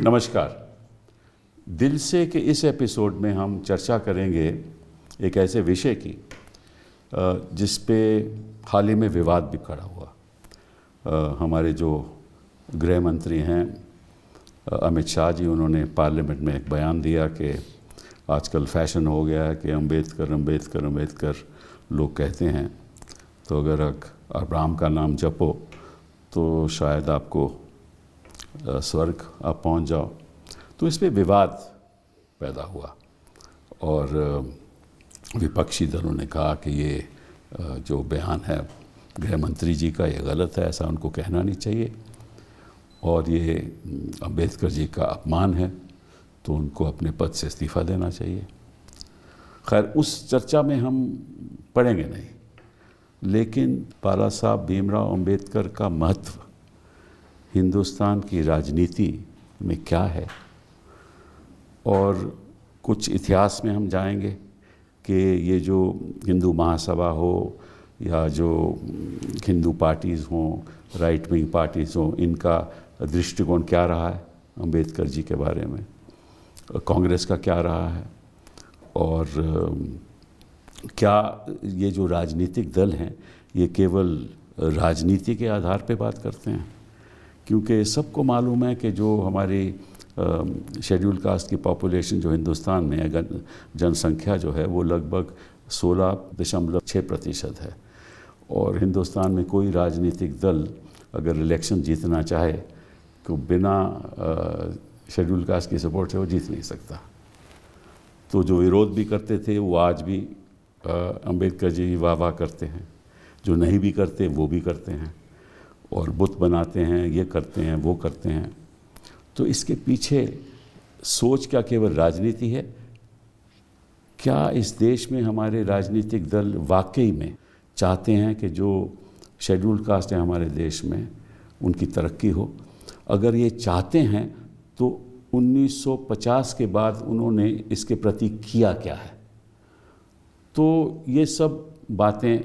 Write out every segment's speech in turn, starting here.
नमस्कार। दिल से के इस एपिसोड में हम चर्चा करेंगे एक ऐसे विषय की जिस पे हाल ही में विवाद भी खड़ा हुआ। हमारे जो गृह मंत्री हैं अमित शाह जी, उन्होंने पार्लियामेंट में एक बयान दिया कि आजकल फैशन हो गया है कि अम्बेडकर लोग कहते हैं, तो अगर आप राम का नाम जपो तो शायद आपको स्वर्ग आप पहुंच जाओ। तो इस पे विवाद पैदा हुआ और विपक्षी दलों ने कहा कि ये जो बयान है गृह मंत्री जी का, ये गलत है, ऐसा उनको कहना नहीं चाहिए और ये अम्बेडकर जी का अपमान है, तो उनको अपने पद से इस्तीफ़ा देना चाहिए। खैर, उस चर्चा में हम पड़ेंगे नहीं, लेकिन बाला साहब भीमराव अम्बेडकर का महत्व हिंदुस्तान की राजनीति में क्या है और कुछ इतिहास में हम जाएंगे कि ये जो हिंदू महासभा हो या जो हिंदू पार्टीज़ हों, राइट विंग पार्टीज़ हों, इनका दृष्टिकोण क्या रहा है अम्बेडकर जी के बारे में, कांग्रेस का क्या रहा है और क्या ये जो राजनीतिक दल हैं ये केवल राजनीति के आधार पे बात करते हैं। क्योंकि सबको मालूम है कि जो हमारी शेड्यूल कास्ट की पॉपुलेशन जो हिंदुस्तान में है, जनसंख्या जो है वो लगभग 16.6% है और हिंदुस्तान में कोई राजनीतिक दल अगर इलेक्शन जीतना चाहे तो बिना शेड्यूल कास्ट की सपोर्ट से वो जीत नहीं सकता। तो जो विरोध भी करते थे वो आज भी अम्बेडकर जी वाह करते हैं, जो नहीं भी करते वो भी करते हैं और बुत बनाते हैं, ये करते हैं, वो करते हैं। तो इसके पीछे सोच क्या केवल राजनीति है? क्या इस देश में हमारे राजनीतिक दल वाकई में चाहते हैं कि जो शेड्यूल कास्ट है हमारे देश में उनकी तरक्की हो? अगर ये चाहते हैं तो 1950 के बाद उन्होंने इसके प्रति किया क्या है? तो ये सब बातें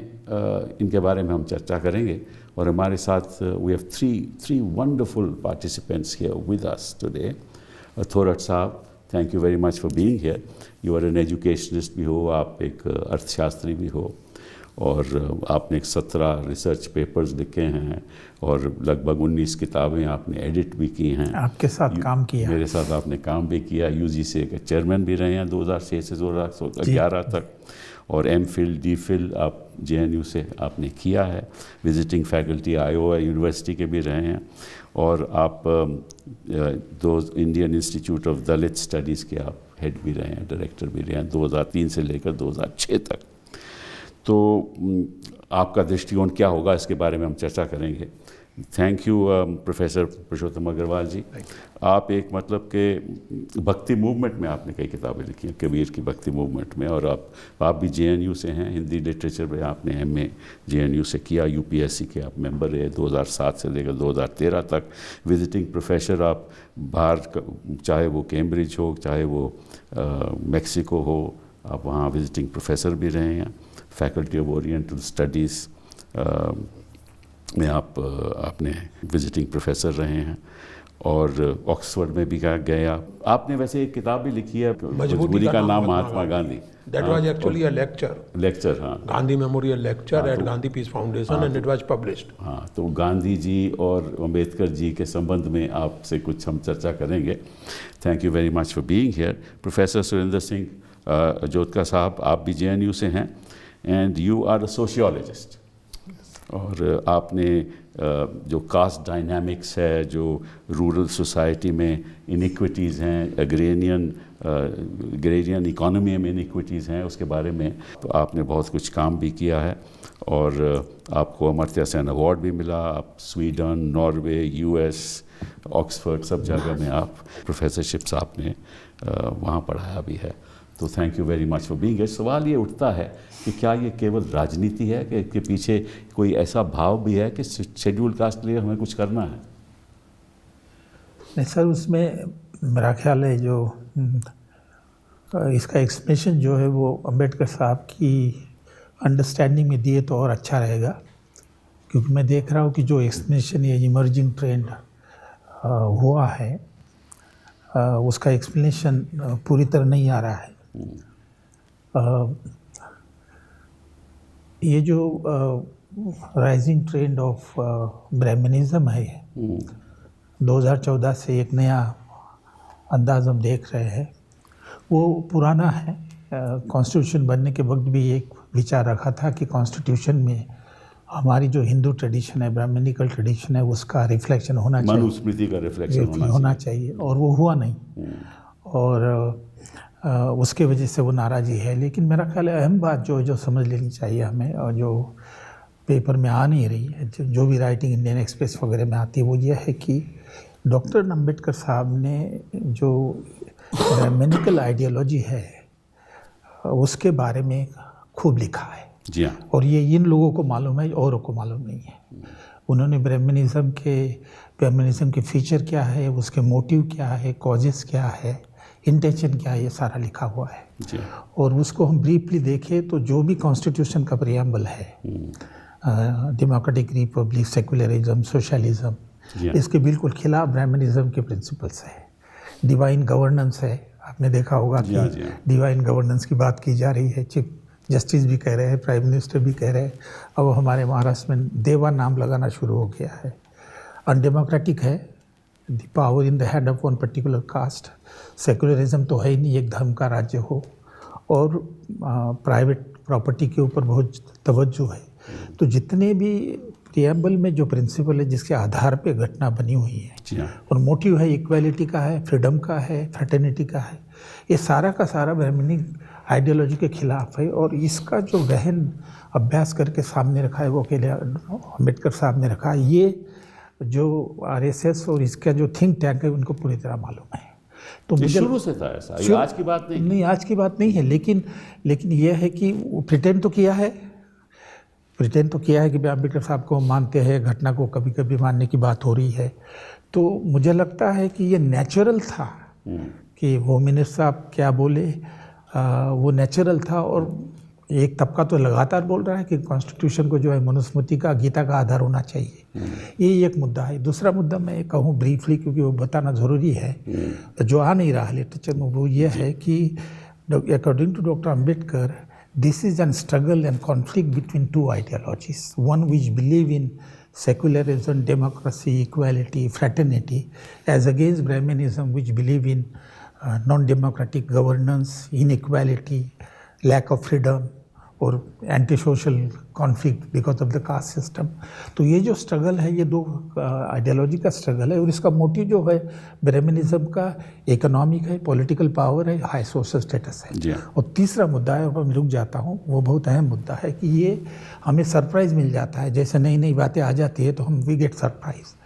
इनके बारे में हम चर्चा करेंगे और हमारे साथ we have three wonderful participants here with us today. Thorat साहब, thank you very much for being here. You are an educationist भी हो, आप एक अर्थशास्त्री भी हो और आपने 17 रिसर्च पेपर्स लिखे हैं और लगभग 19 किताबें आपने एडिट भी की हैं। आपके साथ काम किया, मेरे साथ आपने काम भी किया। यूजीसी के चेयरमैन भी रहे हैं 2006 से 2011 तक और एमफिल डीफिल आप जेएनयू से आपने किया है। विजिटिंग फैकल्टी आयोवा यूनिवर्सिटी के भी रहे हैं और आप दो Indian institute of Dalit studies के आप हेड भी रहे हैं, डायरेक्टर भी रहे हैं 2003 से लेकर 2006 तक। तो आपका दृष्टिकोण क्या होगा इसके बारे में हम चर्चा करेंगे। थैंक यू प्रोफेसर पुरुषोत्तम अग्रवाल जी। आप एक मतलब के भक्ति मूवमेंट में आपने कई किताबें लिखी हैं, कबीर की भक्ति मूवमेंट में, और आप भी जेएनयू से हैं। हिंदी लिटरेचर में आपने एमए जेएनयू से किया। यूपीएससी के आप मेंबर रहे 2007 से लेकर 2013 तक। विजिटिंग प्रोफेसर आप बाहर, चाहे वो कैम्ब्रिज हो, चाहे वो मैक्सिको हो, आप वहाँ विजिटिंग प्रोफेसर भी रहे हैं। फैकल्टी ऑफ ओरिएंटल स्टडीज़ में आपने विजिटिंग प्रोफेसर रहे हैं और ऑक्सफोर्ड में भी गए आपने वैसे एक किताब भी लिखी है, मजबूरी का नाम Mahatma Gandhi. That was actually a lecture. हाँ, Gandhi memorial lecture at Gandhi peace foundation and it was published. हाँ, तो गांधी जी और अम्बेडकर जी के संबंध में आपसे कुछ हम चर्चा करेंगे। Thank you very much for being here. Professor Surendra Singh Jotka साहब, आप भी जेएनयू से हैं and you are a sociologist और आपने जो कास्ट डायनामिक्स है, जो रूरल सोसाइटी में इनिक्विटीज़ हैं, एग्रेरियन इकोनॉमी में इनिक्विटीज़ हैं, उसके बारे में तो आपने बहुत कुछ काम भी किया है और आपको अमर्त्य सेन अवार्ड भी मिला। आप स्वीडन, नॉर्वे, यूएस, ऑक्सफोर्ड सब जगह में आप प्रोफेसरशिप्स आपने वहाँ पढ़ाया भी है। तो thank you very much for being here. सवाल ये उठता है कि क्या ये केवल राजनीति है कि इसके पीछे कोई ऐसा भाव भी है कि शेड्यूल कास्ट के लिए हमें कुछ करना है? नहीं सर, उसमें मेरा ख्याल है जो इसका एक्सप्लेनेशन जो है वो अम्बेडकर साहब की अंडरस्टैंडिंग में दिए तो और अच्छा रहेगा, क्योंकि मैं देख रहा हूँ कि जो एक्सप्लेनेशन ये इमर्जिंग ट्रेंड हुआ है उसका एक्सप्लेनेशन पूरी तरह नहीं आ रहा है। ये जो राइजिंग ट्रेंड ऑफ ब्राह्मणिज्म है, 2014 से एक नया अंदाज हम देख रहे हैं। वो पुराना है। कॉन्स्टिट्यूशन बनने के वक्त भी एक विचार रखा था कि कॉन्स्टिट्यूशन में हमारी जो हिंदू ट्रेडिशन है, ब्राह्मणिकल ट्रेडिशन है, उसका रिफ्लेक्शन होना चाहिए, मनुस्मृति का रिफ्लेक्शन होना चाहिए, और वो हुआ नहीं। और उसके वजह से वो नाराज़गी है। लेकिन मेरा ख्याल है अहम बात जो समझ लेनी चाहिए हमें, और जो पेपर में आ नहीं रही है, जो भी राइटिंग इंडियन एक्सप्रेस वगैरह में आती है, वो ये है कि डॉक्टर अम्बेडकर साहब ने जो ब्राह्मणिकल आइडियोलॉजी है उसके बारे में खूब लिखा है। जी हाँ। और ये इन लोगों को मालूम है, औरों को मालूम नहीं है। उन्होंने ब्राह्मणिज्म के फीचर क्या है, उसके मोटिव क्या है, कॉजेस क्या है, इंटेंशन क्या है, ये सारा लिखा हुआ है। जी। और उसको हम ब्रीफली देखें तो जो भी कॉन्स्टिट्यूशन का प्रियम्बल है, डेमोक्रेटिक रिपब्लिक, सेकुलरिज्म, सोशलिज्म, इसके बिल्कुल खिलाफ ब्राह्मणिज्म के प्रिंसिपल्स है। डिवाइन गवर्नेंस है, आपने देखा होगा कि डिवाइन गवर्नेंस की बात की जा रही है, चीफ जस्टिस भी कह रहे हैं, प्राइम मिनिस्टर भी कह रहे हैं। अब हमारे महाराष्ट्र में देवा नाम लगाना शुरू हो गया है। अनडेमोक्रेटिक है, the power in the hand of one particular caste. Secularism तो है ही नहीं, एक धर्म का राज्य हो, और प्राइवेट प्रॉपर्टी के ऊपर बहुत तवज्जो है। तो जितने भी प्रियम्बल में जो प्रिंसिपल है जिसके आधार पे घटना बनी हुई है, और मोटिव है इक्वालिटी का है, फ्रीडम का है, फ्रेटर्निटी का है, ये सारा का सारा ब्राह्मणिक आइडियोलॉजी के खिलाफ है। और इसका जो गहन अभ्यास करके सामने रखा है वो अकेले अम्बेडकर साहब ने रखा है। ये जो आरएसएस और इसका जो थिंक टैंक है उनको पूरी तरह मालूम है। तो मुझे शुरू से था ऐसा, ये आज की बात नहीं आज की बात नहीं है। लेकिन यह है कि प्रिटेंड तो किया है कि अम्बेडकर साहब को मानते हैं, घटना को कभी कभी मानने की बात हो रही है। तो मुझे लगता है कि ये नेचुरल था कि होम मिनिस्टर साहब क्या बोले, वो नेचुरल था। और एक तबका तो लगातार बोल रहा है कि कॉन्स्टिट्यूशन को जो है मनुस्मृति का, गीता का आधार होना चाहिए। ये एक मुद्दा है। दूसरा मुद्दा मैं कहूँ ब्रीफली, क्योंकि वो बताना ज़रूरी है, जो आ नहीं रहा लिटरेचर में, वो ये है कि according to doctor Ambedkar, this is a struggle and conflict between two ideologies, one which believe in secularism, democracy, equality, fraternity, as against Brahmanism, which believe in non-democratic governance, inequality, lack of freedom, और anti social conflict because of the caste system. तो ये जो struggle है, ये दो ideology का struggle है। और इसका मोटिव जो है ब्राह्मणिज्म का इकोनॉमिक है, पॉलिटिकल पावर है, हाई सोशल स्टेटस है। और तीसरा मुद्दा है, और मैं रुक जाता हूँ, वो बहुत अहम मुद्दा है कि ये हमें सरप्राइज़ मिल जाता है। जैसे नई नई बातें आ जाती है तो हम we get surprise.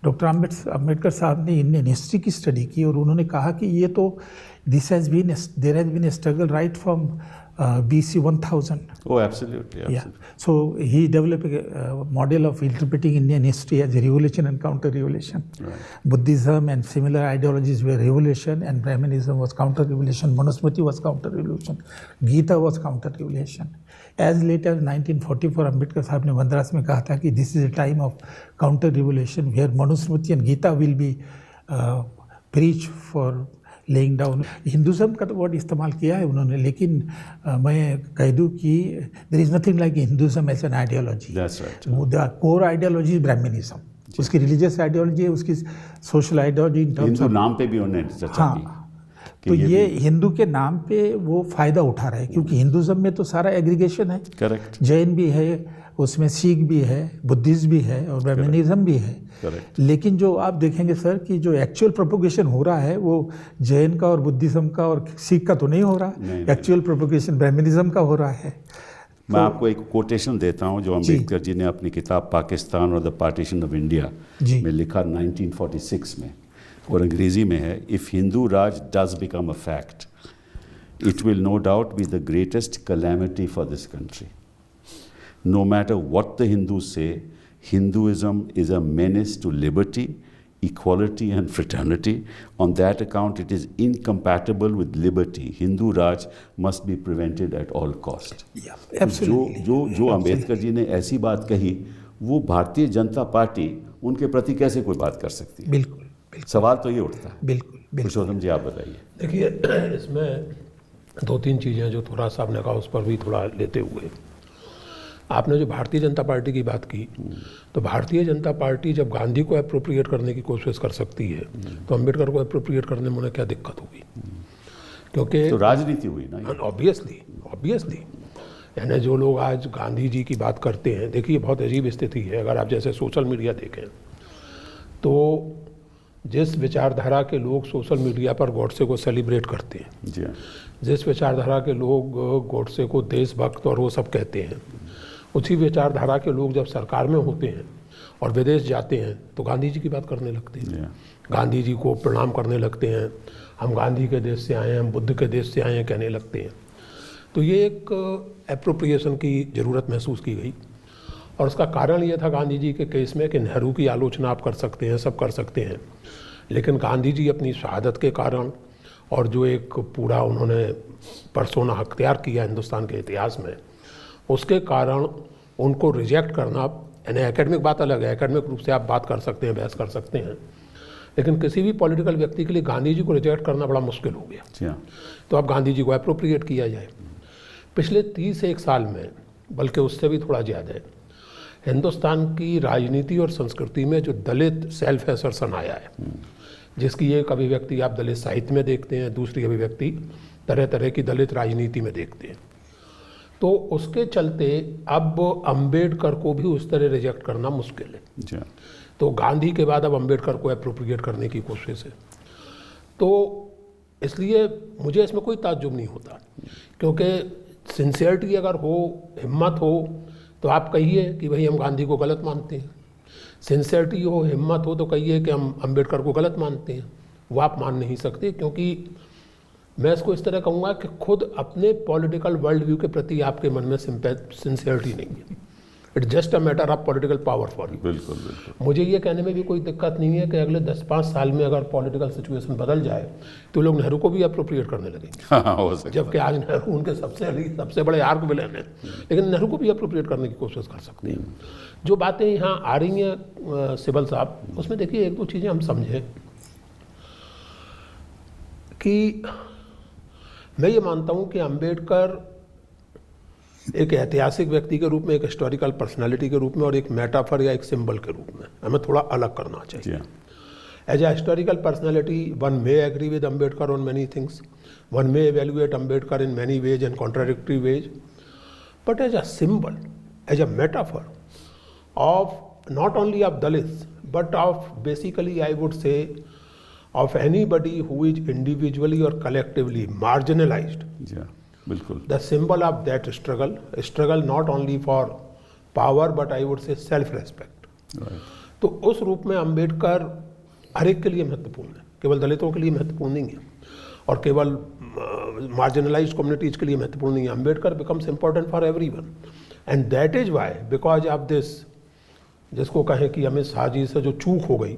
Doctor Ambedkar साहब ने इंडियन हिस्ट्री की स्टडी की, और उन्होंने कहा कि ये तो there has been a struggle right from BC 1000. Oh, absolutely. Yeah. So he developed a model of interpreting Indian history as a revolution and counter-revolution. Right. Buddhism and similar ideologies were revolution, and Brahmanism was counter-revolution. Manusmriti was counter-revolution. Gita was counter-revolution. As late as 1944, Ambedkar साहब ने मद्रास में कहा था कि this is a time of counter-revolution where Manusmriti and Gita will be preached for laying down. Hinduism का तो word इस्तेमाल किया है उन्होंने, लेकिन मैं कह दूँ कि there is nothing like Hinduism as an ideology. The core ideology Brahmanism, उसकी रिलीजियस आइडियोलॉजी है, उसकी social ideology in terms of नाम पे भी उन्होंने चर्चा की। तो ये हिंदू के नाम पे वो फ़ायदा उठा रहे हैं, क्योंकि हिंदुज़म में तो सारा एग्रीगेशन है। करेक्ट। जैन भी है, उसमें सिख भी है, बुद्धिज़्म भी है, और ब्राह्मणिज्म भी है। लेकिन जो आप देखेंगे सर कि जो एक्चुअल प्रोपोगेशन हो रहा है वो जैन का और बुद्धिज़्म का और सिख का तो नहीं हो रहा। एक्चुअल प्रोपोगेशन ब्राह्मणिज्म का हो रहा है। मैं आपको एक कोटेशन देता हूं जो अम्बेडकर जी ने अपनी किताब पाकिस्तान और द पार्टीशन ऑफ इंडिया में लिखा 1946 में, और अंग्रेजी में है, if Hindu Raj does become a fact it will no doubt be the greatest calamity for this country. No matter what the Hindus say, Hinduism is a menace to liberty, equality and fraternity. On that account, it is incompatible with liberty. Hindu Raj must be prevented at all cost. Yeah, absolutely. जो अम्बेडकर जी ने ऐसी बात कही, वो Bharatiya Janata party उनके प्रति कैसे कोई बात कर सकती है? बिल्कुल। सवाल तो ये उठता है। बिल्कुल। पुरुषोत्तम जी आप बताइए। देखिए, इसमें दो तीन चीज़ें जो थोड़ा सा आपने कहा उस पर भी थोड़ा लेते हुए, आपने जो भारतीय जनता पार्टी की बात की, तो भारतीय जनता पार्टी जब गांधी को अप्रोप्रिएट करने की कोशिश कर सकती है तो अम्बेडकर को अप्रोप्रिएट करने में उन्हें क्या दिक्कत होगी? क्योंकि तो राजनीति हुई ना। ऑब्वियसली यानी जो लोग आज गांधी जी की बात करते हैं, देखिए बहुत अजीब स्थिति है। अगर आप जैसे सोशल मीडिया देखें तो जिस विचारधारा के लोग सोशल मीडिया पर गॉडसे को सेलिब्रेट करते हैं, जी हाँ। जिस विचारधारा के लोग गॉडसे को देशभक्त और वो सब कहते हैं, उसी विचारधारा के लोग जब सरकार में होते हैं और विदेश जाते हैं तो गांधी जी की बात करने लगते जी हैं, हाँ। गांधी जी को प्रणाम करने लगते हैं, हम गांधी के देश से आए हैं, हम बुद्ध के देश से आए हैं कहने लगते हैं। तो ये एक एप्रोप्रिएशन की ज़रूरत महसूस की गई और उसका कारण ये था गांधी जी के केस में कि नेहरू की आलोचना आप कर सकते हैं, सब कर सकते हैं, लेकिन गांधी जी अपनी शहादत के कारण और जो एक पूरा उन्होंने परसोना अख्तियार किया हिंदुस्तान के इतिहास में, उसके कारण उनको रिजेक्ट करना, यानी एकेडमिक बात अलग है, एकेडमिक रूप से आप बात कर सकते हैं, बहस कर सकते हैं, लेकिन किसी भी पॉलिटिकल व्यक्ति के लिए गांधी जी को रिजेक्ट करना बड़ा मुश्किल हो गया। जी हाँ। तो अब गांधी जी को अप्रोप्रिएट किया जाए। पिछले 30 साल में, बल्कि उससे भी थोड़ा ज़्यादा, हिंदुस्तान की राजनीति और संस्कृति में जो दलित सेल्फ एसर्शन आया है, जिसकी एक अभिव्यक्ति आप दलित साहित्य में देखते हैं, दूसरी अभिव्यक्ति तरह तरह की दलित राजनीति में देखते हैं, तो उसके चलते अब अंबेडकर को भी उस तरह रिजेक्ट करना मुश्किल है। जी हाँ। तो गांधी के बाद अब अंबेडकर को अप्रोप्रिएट करने की कोशिश है। तो इसलिए मुझे इसमें कोई ताज्जुब नहीं होता, क्योंकि सिंसियरिटी अगर हो, हिम्मत हो, तो आप कहिए कि भाई हम गांधी को गलत मानते हैं। सिंसियरिटी हो, हिम्मत हो, तो कहिए कि हम अंबेडकर को गलत मानते हैं। वो आप मान नहीं सकते, क्योंकि मैं इसको इस तरह कहूँगा कि खुद अपने पॉलिटिकल वर्ल्ड व्यू के प्रति आपके मन में सिंसियरिटी नहीं है। It's just a matter of political power for you. बिल्कुल बिल्कुल। मुझे ये कहने में भी कोई दिक्कत नहीं है कि अगले 10-5 साल में अगर पॉलिटिकल सिचुएशन बदल जाए तो लोग नेहरू को भी अप्रोप्रिएट करने लगेंगे। हाँ, हो सकता है। जबकि आज नेहरू उनके सबसे बड़े आर्क विलेन हैं, लेकिन नेहरू को भी अप्रोप्रिएट करने की कोशिश कर सकते हैं। जो बातें यहाँ आ रही हैं सिबल साहब, उसमें देखिए एक दो चीज़ें हम समझें कि मैं ये मानता हूँ कि अंबेडकर एक ऐतिहासिक व्यक्ति के रूप में, एक हिस्टोरिकल पर्सनालिटी के रूप में और एक मेटाफर या एक सिंबल के रूप में हमें थोड़ा अलग करना चाहिए। As a historical personality, one may agree with Ambedkar on many things, one may evaluate Ambedkar in many ways and contradictory ways, but as a symbol, as a metaphor of not only of Dalits but of basically I would say of anybody who is individually or collectively marginalized. Yeah, बिल्कुल। The symbol of that struggle not only for power but I would say self-respect. Right. तो उस रूप में अंबेडकर हर एक के लिए महत्वपूर्ण है, केवल दलितों के लिए महत्वपूर्ण नहीं है और केवल marginalized communities के लिए महत्वपूर्ण नहीं है। Ambedkar becomes important for everyone and that is why because of this, जिसको कहें कि अमित शाह जी से जो चूक हो गई,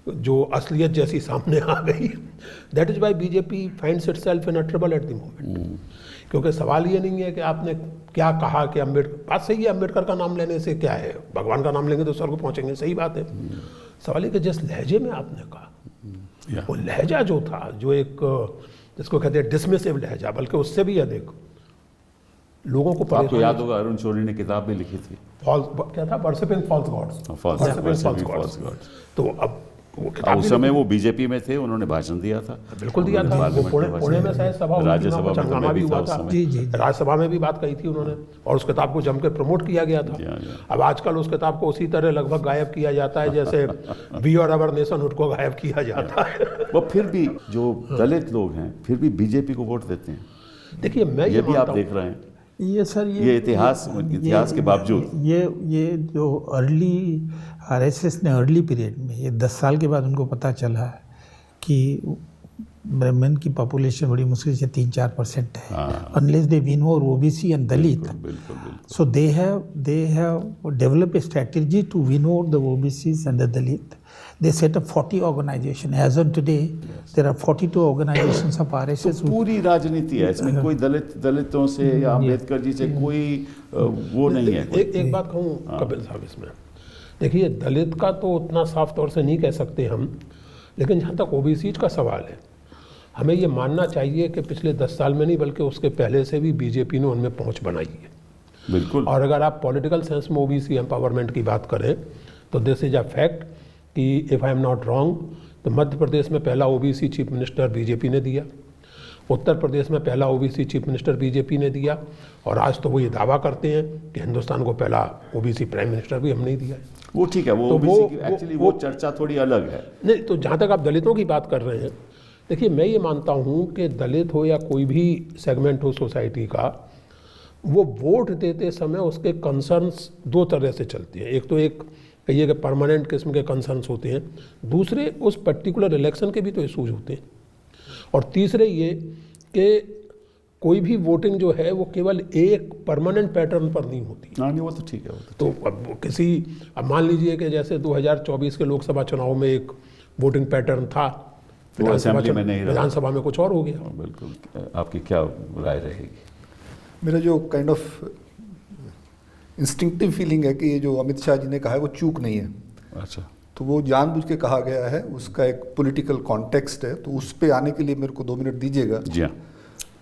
जो असलियत जैसी सामने आ गई, that is why BJP finds itself in a trouble at the moment. क्योंकि सवाल ये नहीं है कि आपने क्या कहा कि अंबेडकर, बात सही है, अंबेडकर का नाम लेने से क्या है, भगवान का नाम लेंगे तो स्वर्ग पहुंचेंगे, सही बात है। सवाल ये कि जिस लहजे में आपने कहा, वो लहजा जो था, जो एक जिसको कहते हैं डिसमिसिव लहजा, बल्कि उससे भी अधिक लोगों को आपको याद होगा अरुण शौरी ने किताब भी लिखी थी, क्या था, वर्शिपिंग फॉल्स गॉड्स। तो अब उस समय वो बीजेपी में थे, उन्होंने भाषण दिया था, बिल्कुल दिया था, वो पुणे में शायद सभा, राज्यसभा हंगामा भी हुआ था, राज्यसभा में भी बात कही थी उन्होंने और उस किताब को जम के प्रमोट किया गया था। अब आजकल उस किताब को उसी तरह लगभग गायब किया जाता है जैसे वी आर अवर नेशनहुड को गायब किया जाता है। वो फिर भी जो दलित लोग हैं फिर भी बीजेपी को वोट देते हैं। देखिए मैं ये भी आप देख रहे हैं, ये सर ये इतिहास के बावजूद ये जो अर्ली आरएसएस ने अर्ली पीरियड में, ये 10 साल के बाद उनको पता चला कि ब्राह्मण की पॉपुलेशन बड़ी मुश्किल से 3-4% है, unless they win over OBC and Dalit. So they have develop a strategy to win over the OBCs and the Dalit. They set up 40 organizations. As of today, there are 42 organizations of RSS. तो पूरी राजनीति है इसमें, कोई दलितों से या अम्बेडकर जी से कोई वो नहीं है। एक बात कहूँ कपिल साहब, इसमें देखिए दलित का तो उतना साफ तौर से नहीं कह सकते हम, लेकिन जहाँ तक ओबीसी का सवाल है, हमें ये मानना चाहिए कि पिछले 10 साल में नहीं बल्कि उसके पहले से भी बीजेपी ने उनमें पहुँच बनाई है। बिल्कुल। और अगर आप पॉलिटिकल सेंस में ओबीसी एम्पावरमेंट की बात करें तो दिस इज अ फैक्ट कि if I am not wrong तो मध्य प्रदेश में पहला ओबीसी चीफ मिनिस्टर बीजेपी ने दिया, उत्तर प्रदेश में पहला ओबीसी चीफ मिनिस्टर बीजेपी ने दिया, और आज तो वो ये दावा करते हैं कि हिंदुस्तान को पहला ओबीसी प्राइम मिनिस्टर भी हमने ही दिया है। वो ठीक है, वो तो ओबीसी की एक्चुअली वो चर्चा थोड़ी अलग है। नहीं, तो जहाँ तक आप दलितों की बात कर रहे हैं, देखिए मैं ये मानता हूँ कि दलित हो या कोई भी सेगमेंट हो सोसाइटी का, वो वोट देते समय उसके कंसर्न्स दो तरह से चलते हैं। एक तो एक कहिए कि परमानेंट किस्म के कंसर्न्स होते हैं, दूसरे उस पर्टिकुलर इलेक्शन के भी तो इशूज होते हैं, और तीसरे ये कि कोई भी वोटिंग जो है वो केवल एक परमानेंट पैटर्न पर नहीं होती। नहीं, वो तो ठीक है। तो अब मान लीजिए कि जैसे 2024 के लोकसभा चुनाव में एक वोटिंग पैटर्न था, असेंबली में नहीं रहा, विधानसभा में कुछ और हो गया। बिल्कुल। आपकी क्या राय रहेगी? मेरा जो काइंड ऑफ इंस्टिंक्टिव फीलिंग है कि ये जो अमित शाह जी ने कहा है वो चूक नहीं है। अच्छा। तो वो जानबूझ के कहा गया है, उसका एक पॉलिटिकल कॉन्टेक्स्ट है, तो उस पे आने के लिए मेरे को 2 मिनट दीजिएगा। जी हाँ।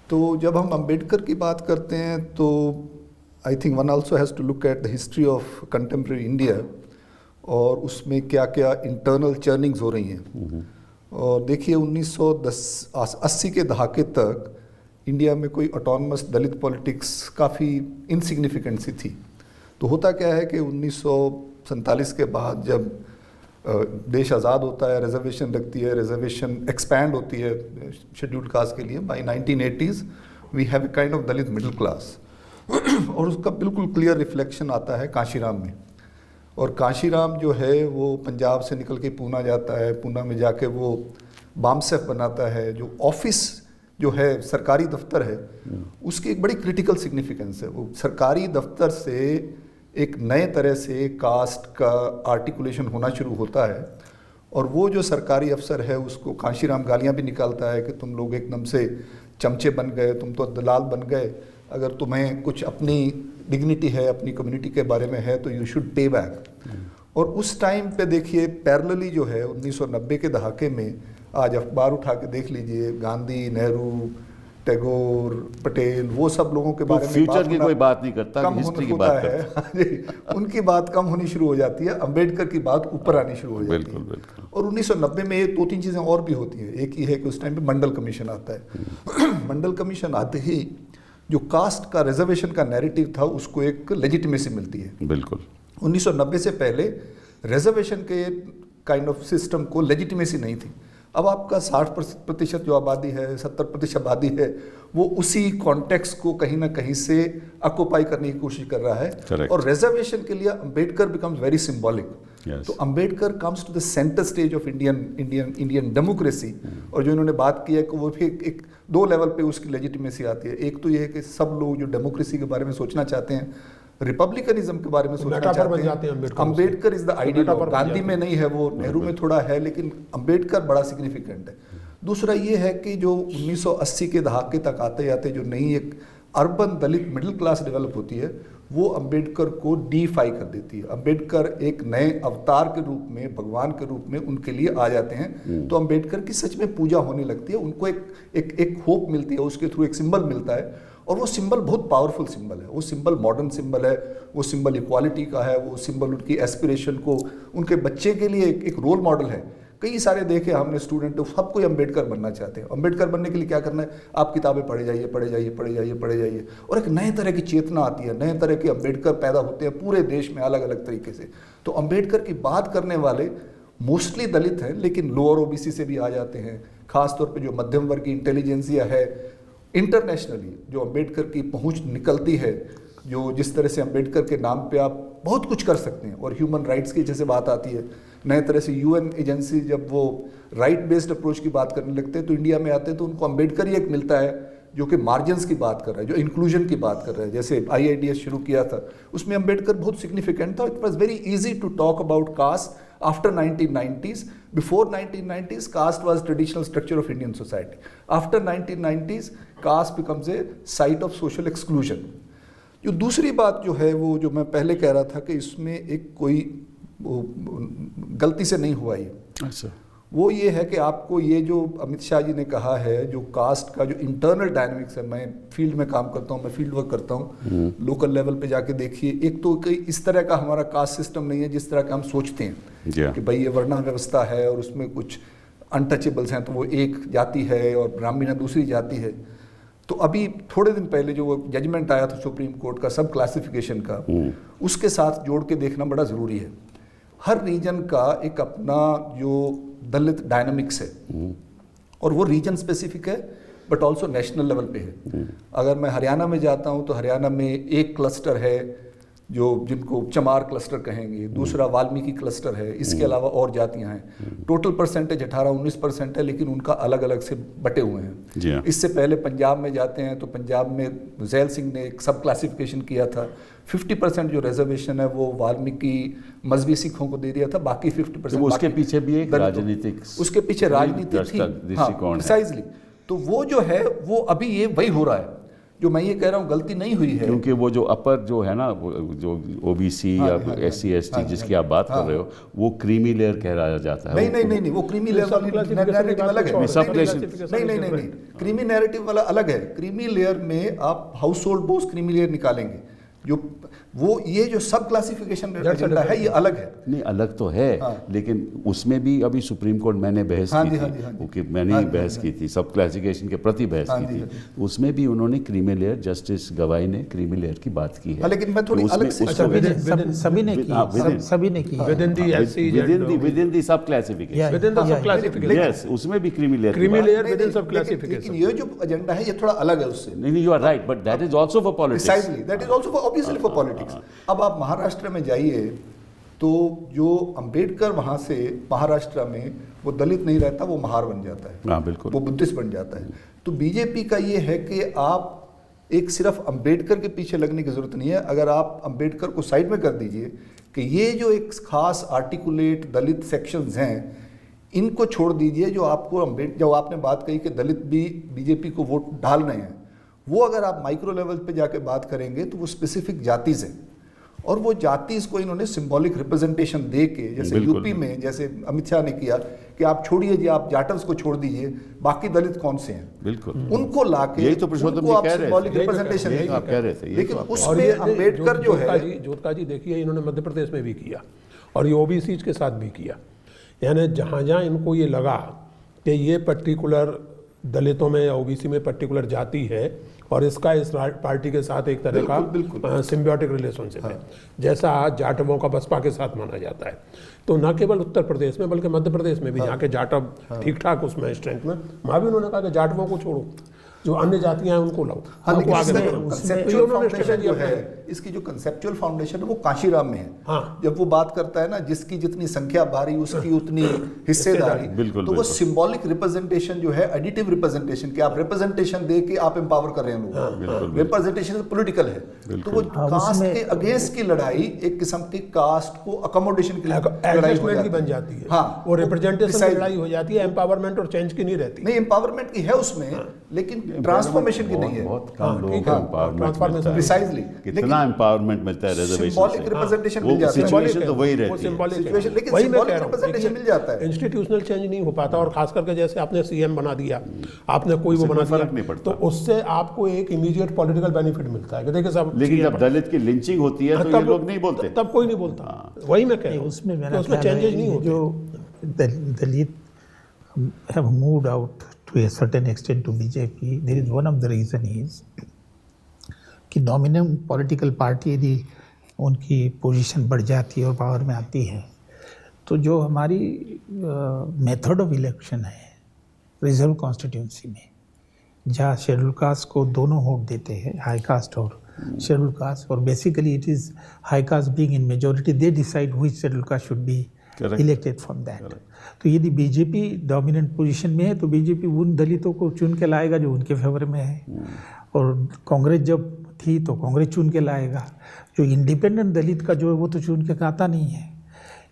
तो जब हम अंबेडकर की बात करते हैं तो I think one also has to look at the history of contemporary India, और उसमें क्या क्या इंटरनल चर्निंग्स हो रही हैं। और देखिए 1980 के दहाके तक इंडिया में कोई ऑटोनमस दलित पॉलिटिक्स काफ़ी इनसिग्निफिकेंट सी थी। तो होता क्या है कि 1947 के बाद जब देश आज़ाद होता है, रिजर्वेशन लगती है, रिजर्वेशन एक्सपैंड होती है शेड्यूल्ड कास्ट के लिए, by 1980s we have a kind of Dalit middle class. और उसका बिल्कुल क्लियर रिफ्लेक्शन आता है कांशीराम में। और कांशीराम जो है वो पंजाब से निकल के पूना जाता है, पूना में जाके वो बामसेफ बनाता है। जो ऑफिस जो है सरकारी दफ्तर है, उसकी एक बड़ी क्रिटिकल सिग्निफिकेंस है। वो सरकारी दफ्तर से एक नए तरह से कास्ट का आर्टिकुलेशन होना शुरू होता है, और वो जो सरकारी अफसर है उसको कांशीराम गालियाँ भी निकालता है कि तुम लोग एकदम से चमचे बन गए, तुम तो दलाल बन गए, अगर तुम्हें कुछ अपनी डिग्निटी है, अपनी कम्युनिटी के बारे में है तो यू शुड पे बैक। और उस टाइम पे देखिए पैरेलली जो है 1990 के दहाके में, आज अखबार उठा के देख लीजिए, गांधी, नेहरू, टैगोर, पटेल, वो सब लोगों के बारे में फ्यूचर की कोई बात नहीं करता, कम हिस्ट्री की होता बात है। उनकी बात कम होनी शुरू हो जाती है, अंबेडकर की बात ऊपर आनी शुरू हो जाती है। बिल्कुल बिल्कुल। और 1990 में ये 2-3 चीज़ें और भी होती हैं। एक ये है कि उस टाइम पे मंडल कमीशन आता है। मंडल कमीशन आते ही जो कास्ट का रिजर्वेशन का नैरेटिव था उसको एक लेजिटिमेसी मिलती है। बिल्कुल। 1990 से पहले रिजर्वेशन के काइंड ऑफ सिस्टम को लेजिटिमेसी नहीं थी। अब आपका 60% जो आबादी है, 70% आबादी है, वो उसी कॉन्टेक्स्ट को कहीं ना कहीं से ऑक्युपाई करने की कोशिश कर रहा है। Correct. और रिजर्वेशन के लिए Ambedkar becomes very symbolic. Yes. तो Ambedkar comes to the centre stage of Indian democracy. और जो इन्होंने बात की है कि वो भी एक 2 लेवल पे उसकी लेजिटिमेसी आती है। एक तो ये है कि सब लोग जो डेमोक्रेसी के बारे में सोचना चाहते हैं, रिपब्लिकनिज्म के बारे में सोचना चाहते हैं, Ambedkar is the ideal. Gandhi में नहीं है वो, नेहरू में थोड़ा है, लेकिन अंबेडकर बड़ा सिग्निफिकेंट है। दूसरा ये है कि जो 1980 के दहाके तक आते आते जो नई एक अर्बन दलित मिडिल क्लास डेवलप होती है, वो अंबेडकर को डीफाई कर देती है। अंबेडकर एक नए अवतार के रूप में, भगवान के रूप में उनके लिए आ जाते हैं। तो अंबेडकर की सच में पूजा होने लगती है, उनको एक होप मिलती है, उसके थ्रू एक सिंबल मिलता है। और वो सिंबल बहुत पावरफुल सिंबल है। वो सिंबल मॉडर्न सिंबल है, वो सिंबल इक्वालिटी का है, वो सिंबल उनकी एस्पिरेशन को, उनके बच्चे के लिए एक रोल मॉडल है। कई सारे देखे हमने स्टूडेंट, सब कोई अंबेडकर बनना चाहते हैं। अंबेडकर बनने के लिए क्या करना है, आप किताबें पढ़े जाइए, पढ़े जाइए, पढ़े जाइए, पढ़े जाइए, और एक नए तरह की चेतना आती है, नए तरह के अंबेडकर पैदा होते हैं पूरे देश में अलग अलग तरीके से। तो अंबेडकर की बात करने वाले मोस्टली दलित हैं, लेकिन लोअर ओबीसी से भी आ जाते हैं। खासतौर पर जो मध्यम वर्ग की इंटेलिजेंसिया है, इंटरनेशनली जो अंबेडकर की पहुंच निकलती है, जो जिस तरह से अंबेडकर के नाम पे आप बहुत कुछ कर सकते हैं। और ह्यूमन राइट्स की जैसे बात आती है, नए तरह से यूएन एजेंसी जब वो राइट बेस्ड अप्रोच की बात करने लगते हैं, तो इंडिया में आते हैं तो उनको अंबेडकर ही एक मिलता है जो कि मार्जिन्स की बात कर रहा है, जो इंक्लूजन की बात कर रहा है। जैसे IIDS शुरू किया था, उसमें अंबेडकर बहुत सिग्निफिकेंट था। It was very easy to talk about caste after 1990s. Before 1990s, caste was traditional structure of Indian society. After 1990s, caste becomes a site of social exclusion. जो दूसरी बात जो है वो जो मैं पहले कह रहा था कि इसमें एक कोई गलती से नहीं हुआ ये। अच्छा। वो ये है कि आपको ये जो अमित शाह जी ने कहा है, जो कास्ट का जो इंटरनल डायनामिक्स है, मैं फील्ड में काम करता हूँ, मैं फील्ड वर्क करता हूँ, लोकल लेवल पे जाके देखिए, एक तो कोई इस तरह का हमारा कास्ट सिस्टम नहीं है जिस तरह का हम सोचते हैं कि भाई ये वर्णा व्यवस्था है और उसमें कुछ अनटचेबल्स हैं तो वो एक जाति है और ब्राह्मण दूसरी जाति है। तो अभी थोड़े दिन पहले जो वो जजमेंट आया था सुप्रीम कोर्ट का सब क्लासिफिकेशन का, उसके साथ जोड़ के देखना बड़ा ज़रूरी है। हर रीजन का एक अपना जो दलित डायनामिक्स है और वो रीजन स्पेसिफिक है बट ऑल्सो नेशनल लेवल पे है। अगर मैं हरियाणा में जाता हूँ तो हरियाणा में एक क्लस्टर है जो जिनको चमार क्लस्टर कहेंगे, दूसरा वाल्मीकि क्लस्टर है, इसके अलावा और जातियां हैं। टोटल परसेंटेज 18-19% है, लेकिन उनका अलग अलग से बटे हुए हैं। इससे पहले पंजाब में जाते हैं तो पंजाब में जैल सिंह ने एक सब क्लासिफिकेशन किया था। 50% जो रिजर्वेशन है वो वाल्मीकि मजहबी सिखों को दे दिया था, बाकी 50% उसके पीछे भी एक राजनीतिक, उसके पीछे राजनीति थी, प्रिसाइजली। तो वो जो है वो अभी ये वही हो रहा है जो मैं ये कह रहा हूँ गलती नहीं हुई है, क्योंकि वो जो अपर जो है ना, जो ओबीसी या SC ST जिसकी आप बात कर रहे हो, वो क्रीमी लेयर कहलाया जाता है। नहीं, वो क्रीमी लेयर वाला नैरेटिव अलग है। नहीं, क्रीमी नैरेटिव वाला अलग है। क्रीमी लेयर में आप house hold Bose creamy layer निकालेंगे, जो वो ये जो सब क्लासिफिकेशन एजेंडा है ये अलग है। नहीं, अलग तो है, लेकिन उसमें भी अभी सुप्रीम कोर्ट मैंने बहस की थी, मैंने ही बहस की थी, सब क्लासिफिकेशन के प्रति बहस की थी। उसमें भी उन्होंने क्रीमी लेयर, जस्टिस गवाई ने क्रीमी लेयर की बात की है। लेकिन मैं थोड़ी अलग से सभी ने की विदिन दी सब क्लासिफिकेशन, यस, उसमें भी क्रीमी लेयर विदिन सब क्लासिफिकेशन। ये जो एजेंडा है ये थोड़ा अलग है उससे। नहीं, you are right, but that is also for politics. Precisely, that is also obviously for politics. अब आप महाराष्ट्र में जाइए तो जो अंबेडकर वहां से महाराष्ट्र में वो दलित नहीं रहता, वो महार बन जाता है। हाँ, बिल्कुल, वो बुद्धिस्ट बन जाता है। तो बीजेपी का ये है कि आप एक सिर्फ अंबेडकर के पीछे लगने की जरूरत नहीं है। अगर आप अंबेडकर को साइड में कर दीजिए कि ये जो एक खास आर्टिकुलेट दलित सेक्शंस हैं इनको छोड़ दीजिए। जो आपको जो आपने बात कही कि दलित भी बीजेपी को वोट डाल रहे हैं, वो अगर आप माइक्रो लेवल पे जाके बात करेंगे तो वो स्पेसिफिक जातिज हैं और वो जातिज को इन्होंने सिंबॉलिक रिप्रेजेंटेशन दे के, जैसे यूपी में जैसे अमित शाह ने किया कि आप छोड़िए जी, आप जाटव्स को छोड़ दीजिए, बाकी दलित कौन से हैं, बिल्कुल उनको लाके यही तो पुरुषोत्तम जी कह रहे थे, सिंबॉलिक रिप्रेजेंटेशन आप कह रहे थे। लेकिन उसमें अंबेडकर जो है, ज्योतिका जी देखिए, इन्होंने मध्य प्रदेश में भी किया और ये ओबीसी के साथ भी किया। यानी जहाँ जहाँ इनको ये लगा कि ये पर्टिकुलर दलितों में या ओबीसी में पर्टिकुलर जाति है और इसका इस पार्टी के साथ एक तरह का सिम्बियोटिक रिलेशनशिप है, जैसा आज जाटवों का बसपा के साथ माना जाता है। तो न केवल उत्तर प्रदेश में बल्कि मध्य प्रदेश में भी जहाँ के जाटव ठीक ठाक उसमें स्ट्रेंथ में, वहाँ भी उन्होंने कहा कि जाटवों को छोड़ो, जो अन्य जातियां हैं उनको लाओ, उनको आगे है। इसकी जो कंसेप्चुअल फाउंडेशन है वो काशीराम में है। जब वो बात करता है ना, जिसकी जितनी संख्या भारी उसकी उतनी हिस्सेदारी, तो वो सिंबॉलिक रिप्रेजेंटेशन जो है, एडिटिव रिप्रेजेंटेशन, कि आप रिप्रेजेंटेशन दे के आप एम्पावर कर रहे हैं लोग। रिप्रेजेंटेशन पॉलिटिकल है, तो वो कास्ट के अगेंस्ट की लड़ाई एक किस्म की कास्ट को अकोमोडेशन की लड़ाई बन जाती है। हाँ, वो रिप्रेजेंटेशन की लड़ाई हो जाती है, एम्पावरमेंट और चेंज की नहीं रहती। नहीं, एम्पावरमेंट की है उसमें, लेकिन ट्रांसफॉर्मेशन की नहीं है। बहुत कम लोगों को एम्पावरमेंट, प्रिसाइजली कितना एम्पावरमेंट मिलता है रिजर्वेशन से, सिंबॉलिक रिप्रेजेंटेशन मिल जाता है। सिचुएशन तो वही रहती है, सिचुएशन, लेकिन सिंबॉलिक रिप्रेजेंटेशन मिल जाता है। इंस्टीट्यूशनल चेंज नहीं हो पाता, और खास करके जैसे आपने सीएम बना दिया, आपने कोई वो बना दिया, तो उससे आपको एक इमीडिएट पॉलिटिकल बेनिफिट मिलता है कि देखिए सब। लेकिन जब दलित की लिंचिंग होती है तो ये लोग नहीं बोलते, तब कोई नहीं बोलता। वही मैं कह रहा हूं, उसमें चेंजेस नहीं होते। जो दलित have moved out to a certain extent to BJP, there is one of the reason is कि डोमिनेंट पॉलिटिकल पार्टी यदि उनकी पोजीशन बढ़ जाती है और पावर में आती है, तो जो हमारी मेथड ऑफ इलेक्शन है रिजर्व कॉन्स्टिट्यूंसी में, जहाँ शेड्यूल कास्ट को दोनों वोट देते हैं, हाई कास्ट और शेड्यूल कास्ट, और basically it is high cast being in majority, they decide which schedule caste should be elected from that. तो यदि बीजेपी डोमिनेंट पोजीशन में है तो बीजेपी उन दलितों को चुन के लाएगा जो उनके फेवर में है, और कांग्रेस जब थी तो कांग्रेस चुन के लाएगा। जो इंडिपेंडेंट दलित का जो है वो तो चुन के आता नहीं है।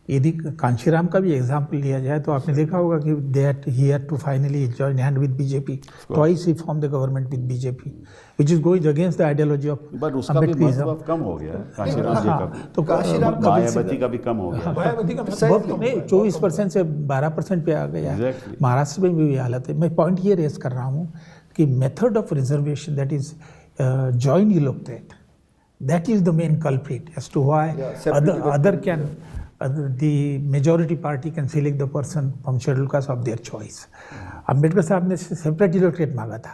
यदि कांशीराम का भी एग्जाम्पल लिया जाए तो आपने देखा होगा कि he had to finally join hand with BJP. Twice he formed the government with BJP, which is going against the ideology of but उसका भी Ambedkarism. मतलब कम हो गया काशीराम जी का भी, तो काशीराम का मायावती का भी कम हो गया। मायावती का बहुत नहीं, 24% से 12% पे आ गया। Exactly. महाराष्ट्र में भी हालत है। मैं पॉइंट ये रेस कर रहा हूँ कि method of reservation that is joint electorate, that is the main culprit as to why the majority party can select the person from scheduled caste of their choice. Ambedkar साहब ने सेपरेट इलेक्टोरेट मांगा था,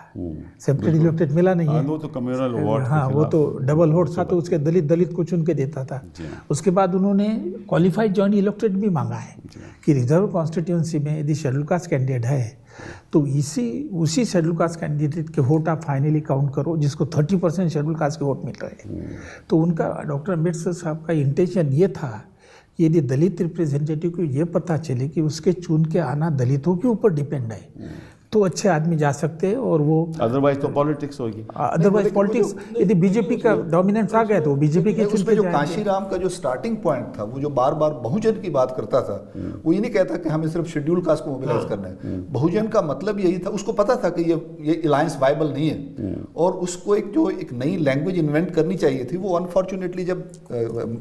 separate electorate मिला नहीं है। वो तो communal vote, हाँ, वो तो डबल वोट था, तो उसके दलित को चुन के देता था। उसके बाद उन्होंने क्वालिफाइड जॉइंट इलेक्टोरेट भी मांगा है कि रिजर्व कॉन्स्टिट्यूंसी में यदि शेड्यूल कास्ट कैंडिडेट है तो उसी शेड्यूल कास्ट कैंडिडेट के वोट आप फाइनली काउंट करो जिसको 30% शेड्यूल कास्ट के वोट मिल रहे हैं। तो उनका डॉक्टर अम्बेडकर साहब का इंटेंशन ये था कि यदि दलित रिप्रेजेंटेटिव को ये पता चले कि उसके चुन के आना दलितों के ऊपर डिपेंड है तो अच्छे आदमी जा सकते हैं और वो अदरवाइज तो पॉलिटिक्स होगी। अदरवाइज पॉलिटिक्स यदि बीजेपी का डोमिनेंस आ गया तो बीजेपी के चुन उसमें के जो जाएंगे। काशीराम का जो स्टार्टिंग पॉइंट था, वो जो बार बार बहुजन की बात करता था, वो ये नहीं कहता कि हमें सिर्फ शेड्यूल कास्ट को मोबिलाइज करना है। बहुजन का मतलब यही था, उसको पता था कि ये अलायंस वायबल नहीं है और उसको एक नई लैंग्वेज इन्वेंट करनी चाहिए थी। वो अनफॉर्चुनेटली जब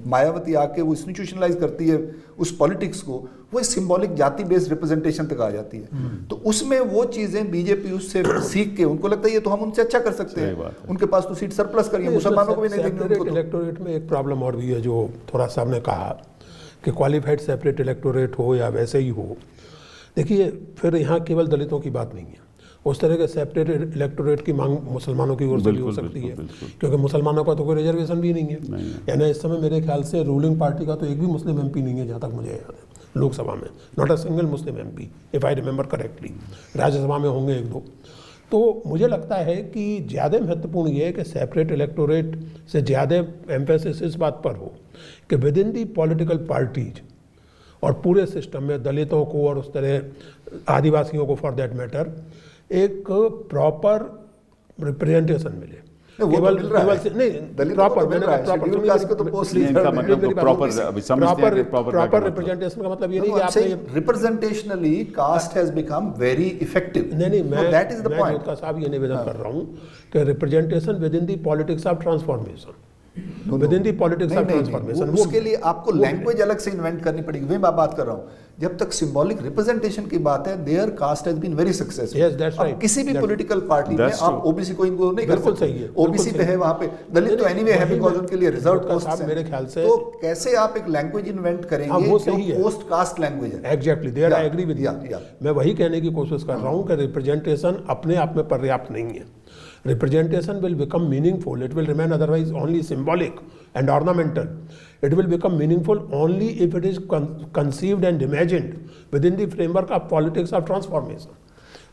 मायावती आके वो इंस्टीट्यूशनलाइज करती है उस पॉलिटिक्स को, वो सिंबॉलिक जाति बेस्ड रिप्रेजेंटेशन तक आ जाती है। तो उसमें वो चीजें बीजेपी उससे सीख के उनको लगता है ये तो हम उनसे अच्छा कर सकते हैं, उनके पास तो सीट सरप्लस करिए, मुसलमानों को भी नहीं देंगे उनको तो। इलेक्टोरेट में एक प्रॉब्लम और भी है जो थोड़ा सा हमने कहा कि क्वालिफाइड सेपरेट इलेक्टोरेट हो या वैसे ही हो। देखिए फिर यहाँ केवल दलितों की बात नहीं है, उस तरह के सेपरेट इलेक्टोरेट की मांग मुसलमानों की ओर से भी हो सकती है, क्योंकि मुसलमानों का तो कोई रिजर्वेशन भी नहीं है। यानी इस समय मेरे ख्याल से रूलिंग पार्टी का तो एक भी मुस्लिम एमपी नहीं है जहाँ तक मुझे याद है लोकसभा में, not a single Muslim MP if I remember correctly. Rajya Sabha में होंगे एक दो। तो मुझे लगता है कि ज़्यादा महत्वपूर्ण ये है कि सेपरेट इलेक्टोरेट से ज़्यादा एम्फेसिस इस बात पर हो कि with in the political parties और पूरे सिस्टम में दलितों को और उस तरह आदिवासियों को फॉर दैट मैटर एक प्रॉपर रिप्रेजेंटेशन मिले। केवल प्रॉपर रिप्रेजेंटेशन का मतलब ये नहीं कि आपने representationally caste has become very effective. नहीं दैट इज द पॉइंट। मैं साहब ये निवेदन कर रहा हूँ कि representation within the politics of transformation, within the politics of transformation, उसके लिए आपको लैंग्वेज अलग से इन्वेंट करनी पड़ेगी। वही मैं बात कर रहा हूँ, जब तक सिंबॉलिक रिप्रेजेंटेशन की बात है, there caste has been very successful. Yes that's right. किसी भी पॉलिटिकल पार्टी में आप ओबीसी को इनको नहीं कर सकते। सही है, ओबीसी पे है, वहां पे दलित तो एनीवे है बिकॉज़ उनके लिए रिजर्व कास्ट है। मेरे ख्याल से तो कैसे आप एक लैंग्वेज इन्वेंट करेंगे वो सही है, पोस्ट कास्ट लैंग्वेज है। Exactly there I agree with you. मैं वही कहने की कोशिश कर रहा हूँ कि रिप्रेजेंटेशन अपने आप में पर्याप्त नहीं है। Representation will become meaningful. It will remain otherwise only symbolic and ornamental. It will become meaningful only if it is conceived and imagined within the framework of politics of transformation.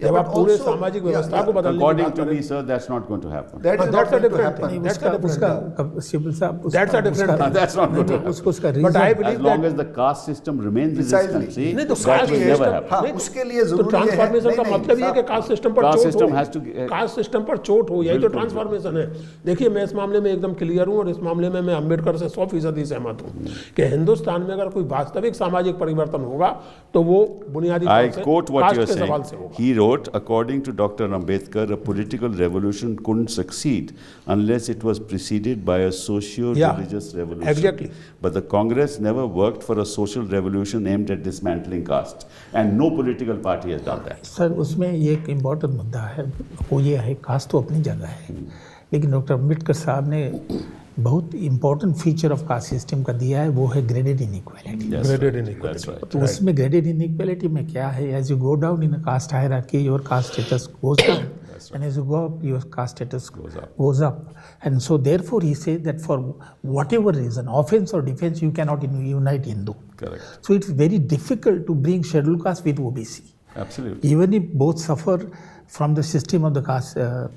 जब आप पूरे सामाजिक व्यवस्था को बदलने की बात According to me, sir, that's not going to happen. That's a different thing. That's a different thing. Civil साहब That's a different thing. That's not going to happen. उसका But I As believe long that as the caste system remains in this Precisely. country, नहीं तो that will never happen. हाँ, उसके लिए तो जरूरी है ट्रांसफॉर्मेशन का मतलब ये कि कास्ट सिस्टम पर Caste चोट system हो, has to- कास्ट सिस्टम पर चोट हो, यही तो ट्रांसफॉर्मेशन है। देखिए मैं इस मामले में एकदम क्लियर हूँ और इस मामले में मैं अम्बेडकर से 100% सहमत हूँ कि हिंदुस्तान में अगर कोई वास्तविक सामाजिक परिवर्तन होगा तो वो बुनियादी I तौर से quote what caste you are के सवाल से saying. होगा। He wrote, according to Dr. Ambedkar, a political revolution couldn't succeed unless it was preceded by a socio-religious revolution. Exactly. But the Congress never worked for a social revolution aimed at dismantling caste, and no political party has done that. Sir उसमें ये एक important मुद्दा है, वो ये है cast तो अपनी जगह है, लेकिन डॉक्टर अम्बेडकर साहब ने बहुत important feature of caste system का दिया है, वो है graded inequality. Yes, Graded sir. inequality. That's right. तो उसमें ग्रेडेड इनइक्वालिटी में क्या है, as you go down in caste hierarchy your caste status goes down and as you go up your caste status goes up. And so therefore he says that for whatever reason, offense or defense, you cannot unite Hindu. Correct. So it's very difficult to bring scheduled caste with OBC. Absolutely. Even if both suffer from the system of the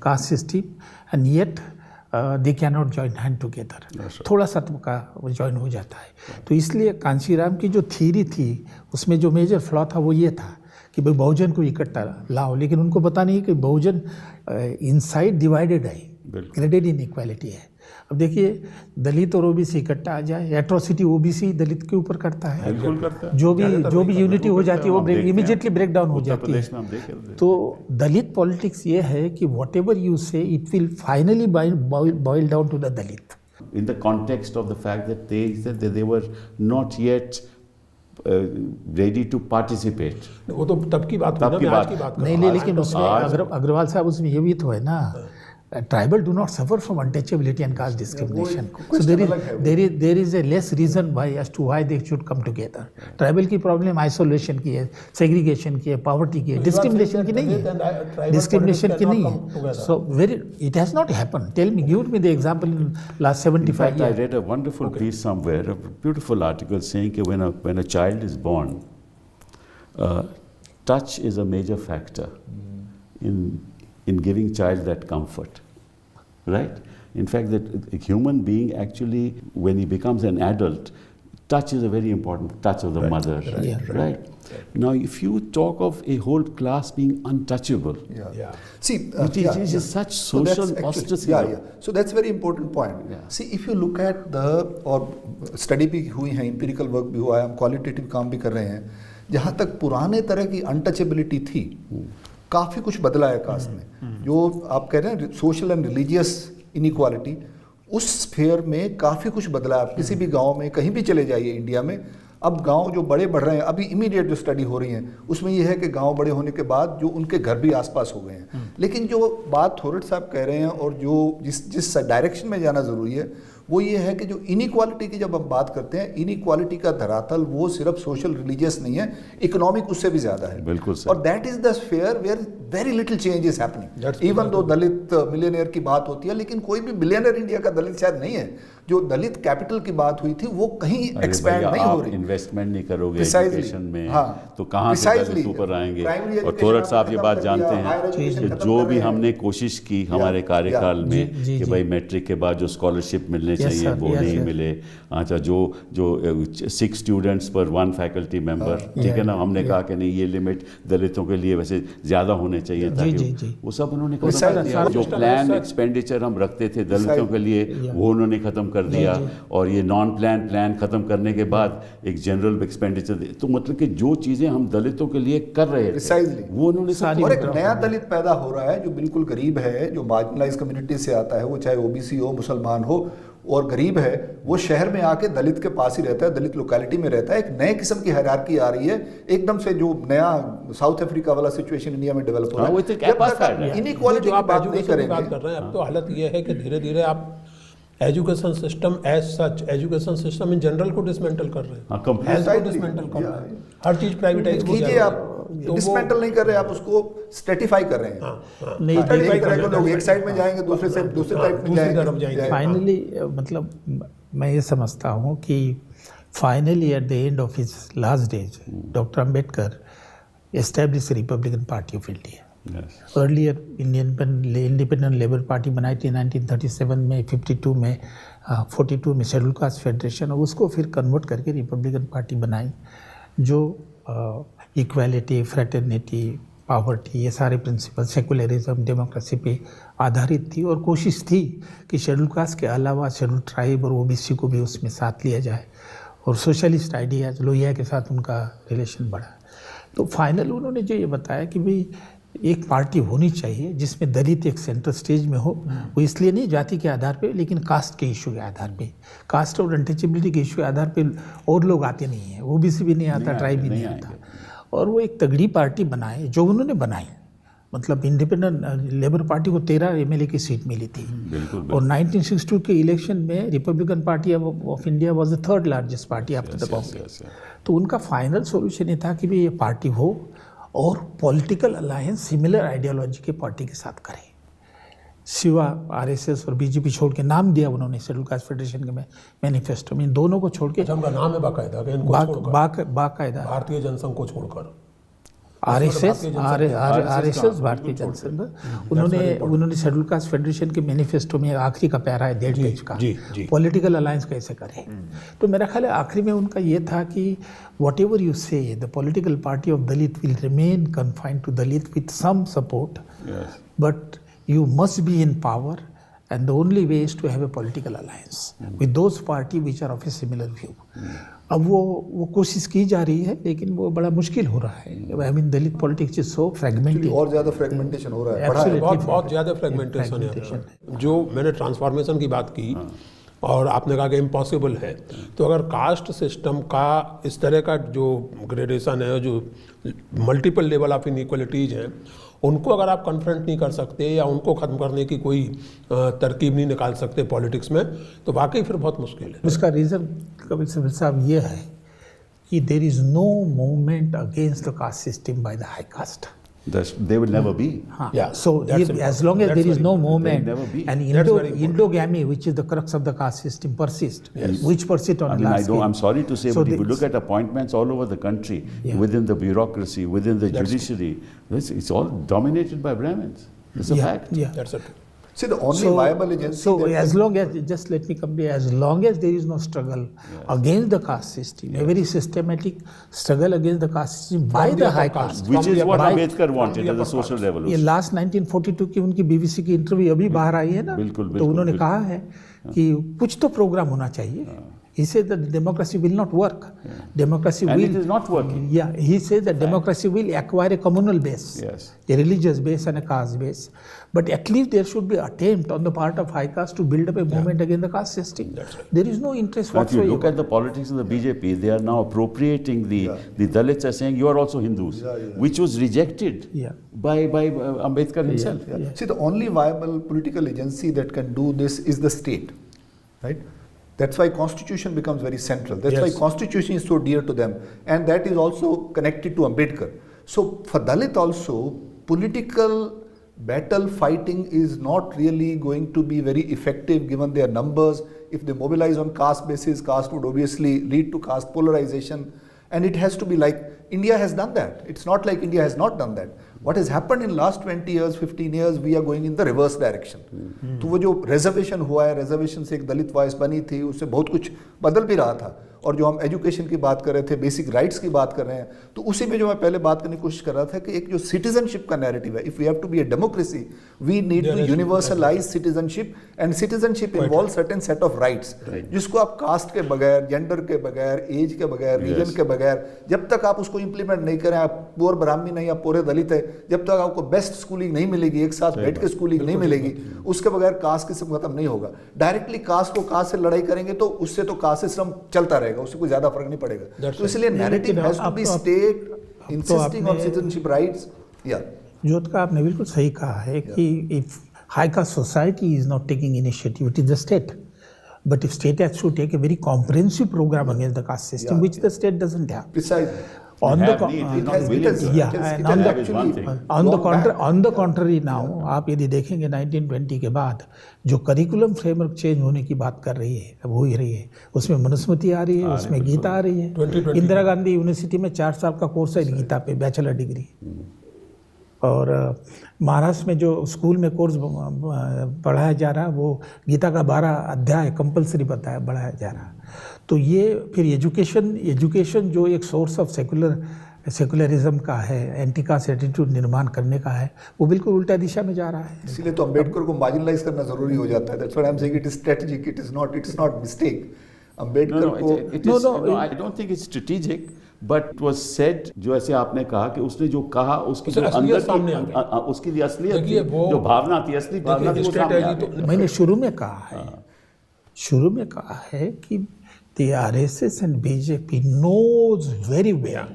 caste system, and yet they cannot join hand together. थोड़ा सा तो का join हो जाता है। तो इसलिए कांशीराम की जो थ्योरी थी उसमें जो मेजर फ्लॉ था वो ये था कि भाई बहुजन को इकट्ठा लाओ, लेकिन उनको पता नहीं कि बहुजन इनसाइड डिवाइडेड है, ग्रेडेड इनइक्वालिटी है। अब देखिए दलित और ओबीसी इकट्ठा आ जाए, एट्रोसिटी ओबीसी दलित के ऊपर करता है, बिल्कुल करता है। जो भी यूनिटी हो जाती है वो इमीडिएटली ब्रेक डाउन हो उत्तर जाती प्रदेश में है। हम देख रहे थे। तो दलित पॉलिटिक्स ये है कि whatever you say it will finally boil down to the Dalit. In the context of the fact that they said that they were not yet ready to participate. वो तो तब की बात तब की आज बात। की बात कर नहीं रहा नहीं, हूं। लेकिन उसमें अग्रवाल साहब उसमें ये भी तो है ना, tribal do not suffer from untouchability and caste discrimination, so there is a less reason why as to why they should come together. Tribal की प्रॉब्लम आइसोलेशन की है, सेग्रीगेशन की है, पॉवर्टी की है, डिस्क्रिमिनेशन की नहीं है, डिस्क्रिमिनेशन की नहीं है। So very it has not happen. Tell me, give me the example in last In 75 fact, I years। read a wonderful piece somewhere, a beautiful article saying that when a child is born, touch is a major factor in giving child that comfort, right? In fact, that a human being actually, when he becomes an adult, touch is a very important touch of the mother, right? Now, if you talk of a whole class being untouchable, Yeah. See, it is such So that's social actually- ostracism. Yeah. So that's very important point. Yeah. See, if you look at और study भी हुई है, empirical work भी हुआ है, हम qualitative काम भी कर रहे हैं, जहाँ तक पुराने तरह की अनटचेबिलिटी थी, काफ़ी कुछ बदला है कास्ट में। जो आप कह रहे हैं सोशल एंड रिलीजियस इनइक्वालिटी, उस स्फेयर में काफ़ी कुछ बदला है। आप किसी भी गांव में कहीं भी चले जाइए इंडिया में, अब गांव जो बड़े बढ़ रहे हैं, अभी इमीडिएट जो स्टडी हो रही है उसमें ये है कि गांव बड़े होने के बाद जो उनके घर भी आसपास हो गए हैं। लेकिन जो बात थोरट साहब कह रहे हैं और जो जिस डायरेक्शन में जाना ज़रूरी है वो ये है कि जो इनइक्वालिटी की जब हम बात करते हैं, इनइक्वालिटी का धरातल वो सिर्फ सोशल रिलीजियस नहीं है, इकोनॉमिक उससे भी ज़्यादा है। बिल्कुल सही। और that is the sphere where very little change is happening. Even though Dalit millionaire की बात होती है, लेकिन कोई भी मिलियनेयर इंडिया का दलित शायद नहीं है। जो दलित कैपिटल की बात हुई थी वो कहीं अरे एक्सपैंड भैया, नहीं हो आप रही। इन्वेस्टमेंट नहीं करोगे Precisely, एजुकेशन में, हाँ, तो कहाँ से precisely, दलित ऊपर आएंगे। primary और education थोरट साहब ये खत्म बात कर जानते दिया, higher हैं education कि खत्म जो कर भी रहे हैं। हमने कोशिश की हमारे कार्यकाल में जी, कि जी। भाई मैट्रिक के बाद जो स्कॉलरशिप मिलने Yes, चाहिए sir, वो yes, नहीं sir। मिले। अच्छा, जो 6 स्टूडेंट्स पर 1 फैकल्टी मेंबर, ठीक है ना, हमने कहा कि नहीं, ये लिमिट दलितों के लिए वैसे ज़्यादा होने चाहिए ताकि जी। वो सब उन्होंने खत्म Precisely, कर दिया। सारा जो system प्लान ऐसा- एक्सपेंडिचर हम रखते थे दलितों के लिए Yeah. वो उन्होंने ख़त्म कर दिया। और ये नॉन प्लान खत्म करने के बाद एक जनरल एक्सपेंडिचर, तो मतलब कि जो चीज़ें हम दलितों के लिए कर रहे थे Precisely. वो उन्होंने सब और एक नया दलित पैदा हो रहा है जो बिल्कुल गरीब है, जो मार्जिनलाइज कम्युनिटी से आता है, वो चाहे ओबीसी हो, मुसलमान हो और गरीब है, वो शहर में आके दलित के पास ही रहता है, दलित लोकेलिटी में रहता है। एक नए किस्म की हायरार्की आ रही है एकदम से, जो नया साउथ अफ्रीका वाला सिचुएशन इंडिया में डेवलप हो रहा हाँ, वो है। एक apartheid है। इनइक्वालिटी जो की आप बात नहीं एजुकेशन की बात करेंगे। कर रहे हैं, अब तो हालत ये है कि धीरे धीरे आप education system as such, education system in general को डिसमेंटल कर रहे हैं, हाँ, completely। हेल्थ को डिसमेंटल कर रहे हैं, हर चीज प्राइवेटाइज कीजिए, आप डिसमेंटल नहीं कर रहे, आप उसको स्ट्रेटिफाई कर रहे हैं। नहीं, हाँ, verify एक कर तरह रहे के हैं। लोग एक साइड में जाएंगे, दूसरे से दूसरे हाँ, साइड में दूसरी तरफ जाएंगे। जाएंगे। फाइनली मतलब मैं ये समझता हूँ कि finally at the end of his last days doctor Ambedkar establish Republican party of India. Yes. Earlier independent labour party बनाई थी 1937 में, 52 में, 42 में शेड्यूल कास्ट फेडरेशन, और उसको फिर कन्वर्ट करके रिपब्लिकन पार्टी बनाई जो इक्वालिटी, फ्रेटर्निटी, पावर्टी, ये सारे प्रिंसिपल, सेकुलरिज्म, डेमोक्रेसी पे आधारित थी। और कोशिश थी कि शेड्यूल कास्ट के अलावा शेड्यूल ट्राइब और ओबीसी को भी उसमें साथ लिया जाए, और सोशलिस्ट आइडियाज लोहिया के साथ उनका रिलेशन बढ़ा। तो फाइनल उन्होंने जो ये बताया कि भाई एक पार्टी होनी चाहिए जिसमें दलित एक सेंट्रल स्टेज में हो, वो इसलिए नहीं जाति के आधार पे, लेकिन कास्ट के इशू के आधार पे, कास्ट और अनटचेबिलिटी के इशू के आधार पे। और लोग आते नहीं हैं, ओबीसी भी नहीं आता, ट्राइब भी नहीं आता, और वो एक तगड़ी पार्टी बनाए जो उन्होंने बनाई। मतलब इंडिपेंडेंट लेबर पार्टी को 13 एमएलए की सीट मिली थी, और 1962 के इलेक्शन में Republican party of India was the 3rd largest party after the Congress. तो उनका फाइनल सॉल्यूशन ये था कि भाई ये पार्टी हो और पॉलिटिकल अलायंस सिमिलर आइडियोलॉजी के पार्टी के साथ करें। सिवा आरएसएस और बीजेपी छोड़ के नाम दिया उन्होंने शेड्यूल कास्ट फेडरेशन के मैनिफेस्टो में, इन दोनों को छोड़ के, अच्छा, उनका नाम है बाकायदा कि इनको छोड़कर, बाकायदा भारतीय जनसंघ को छोड़कर आरएसएस भारतीय जनसंघ, उन्होंने शेड्यूल कास्ट फेडरेशन के मैनिफेस्टो में आखिरी का पैरा है 1.5 पेज का, पॉलिटिकल अलायंस कैसे करें। तो मेरा ख्याल है आखिरी में उनका ये था कि whatever you say the political party of Dalit will remain confined to Dalit with some support, but you must be in power and the only way is to have a political alliance with those party which are of a similar view. अब वो कोशिश की जा रही है, लेकिन वो बड़ा मुश्किल हो रहा है. I mean, Dalit politics is so fragmented. और ज़्यादा फ्रेगमेंटेशन हो रहा है. बढ़ा है. बहुत ज़्यादा फ्रेगमेंटेशन है. जो मैंने ट्रांसफॉर्मेशन की बात की और आपने कहा कि इम्पॉसिबल है, तो अगर कास्ट सिस्टम का इस तरह का जो ग्रेडेशन है, जो मल्टीपल लेवल ऑफ इनइक्वालिटीज़ हैं, उनको अगर आप कन्फ्रंट नहीं कर सकते या उनको ख़त्म करने की कोई तरकीब नहीं निकाल सकते पॉलिटिक्स में, तो वाकई फिर बहुत मुश्किल है. उसका रीज़न कपिल सिब्बल साहब ये है कि there is no movement against the caste system by the high caste. They will never be. Yeah, So that's as long as that's there is very no important. movement They'll never be. and That's very important. endogamy, which is the crux of the caste system, persists, which persists on I a mean, large scale. I'm sorry to say, So but if you this- look at appointments all over the country, Yeah. within the bureaucracy, within the That's judiciary, it's all dominated by Brahmins. It's a fact. Yeah. That's it. See, the only viable agency. So that as can- long as, just let me complete, as long as there is no struggle against the caste system, a very systematic struggle against the caste system by From the the high upper caste. caste. Which is what by- Ambedkar wanted from the as a upper social caste. ये revolution. Last 1942 की उनकी BBC की interview अभी बाहर आई है ना, बिल्कुल, तो बिल्कुल, उन्होंने बिल्कुल। कहा है कि कुछ तो प्रोग्राम होना चाहिए. He said that democracy will not work. Democracy And will. it is not working. Yeah, he says that democracy will acquire a communal base, Yes. a religious base and a caste base. But at least there should be attempt on the part of high caste to build up a movement against the caste system. That's right. There is no interest Now, if you whatsoever. look at the politics of the BJP, they are now appropriating the Dalits as saying you are also Hindus, which was rejected Yeah. by Ambedkar himself. Yeah. See, the only viable political agency that can do this is the state, right? That's why constitution becomes very central. That's why Yes. constitution is so dear to them, and that is also connected to Ambedkar. So for Dalit also, political battle fighting is not really going to be very effective given their numbers. If they mobilize on caste basis, caste would obviously lead to caste polarization, and it has to be like India has done that. It's not like India has not done that. What has happened in last 20 years, 15 years, we are going in the reverse direction. तो वो जो reservation हुआ है, reservation से एक दलित voice बनी थी, उससे बहुत कुछ बदल भी रहा था. और जो हम एजुकेशन की बात कर रहे थे, बेसिक राइट्स की बात कर रहे हैं, तो उसी में जो मैं पहले बात करने की कोशिश कर रहा था कि एक जो सिटीजनशिप का नैरेटिव है, if we have to be a democracy, we need to universalise citizenship, and citizenship involve certain set of rights, जिसको आप कास्ट के बगैर, जेंडर के बगैर, एज के बगैर, रीजन के बगैर, जब तक आप उसको इंप्लीमेंट नहीं करें, आप पुअर ब्राह्मण नहीं, आप पूरे दलित है, जब तक आपको बेस्ट स्कूलिंग नहीं मिलेगी, एक साथ बैठ के स्कूलिंग नहीं मिलेगी, उसके बगैर कास्ट की सिस्टम खत्म नहीं होगा. डायरेक्टली कास्ट को कास्ट से लड़ाई करेंगे तो उससे तो कास्ट सिस्टम चलता रहेगा, उससे कोई ज्यादा फर्क नहीं पड़ेगा. तो इसलिए narrative has to be state insisting on citizenship rights. या ज्योतिका, आपने बिल्कुल सही कहा है कि if high caste society is not taking initiative, it is the state. But if state has to take a very comprehensive program against the caste system, which the state doesn't have. precisely. On They the have con- need, on- they're not willing to. Yeah, and on That is one thing. on the contrary now, आप यदि देखेंगे 1920 के बाद जो curriculum framework change होने की बात कर रही है, अब हो ही रही है, उसमें मनुस्मृति आ रही है, उसमें गीता आ रही है. 2020 इंदिरा गांधी यूनिवर्सिटी में 4 साल का कोर्स है गीता पे, बैचलर डिग्री. और महाराष्ट्र में जो स्कूल में कोर्स पढ़ाया जा रहा है वो गीता का 12 अध्याय कंपलसरी पढ़ाया जा रहा है. तो ये फिर एजुकेशन जो एक सोर्स ऑफ सेकुलरिज्म का है, एंटी कास्ट एटीट्यूड निर्माण करने का है, वो बिल्कुल उल्टा दिशा में जा रहा है. इसीलिए तो अम्बेडकर को मार्जिनलाइज करना जरूरी हो जाता है. That's what I am saying, it is strategic, it is not mistake. Ambedkar को No, I don't think it's strategic. But it was said, जो ऐसे आपने कहा कि उसने जो कहा उसकी जो असलियत अंदर सामने आ की उसकी जो असलियत थी, देखिए वो- जो भावना थी, असली भावना थी, वो सामने आ स्ट्रेटेजी गई. मैंने शुरू में कहा है कि the RSS and BJP knows very well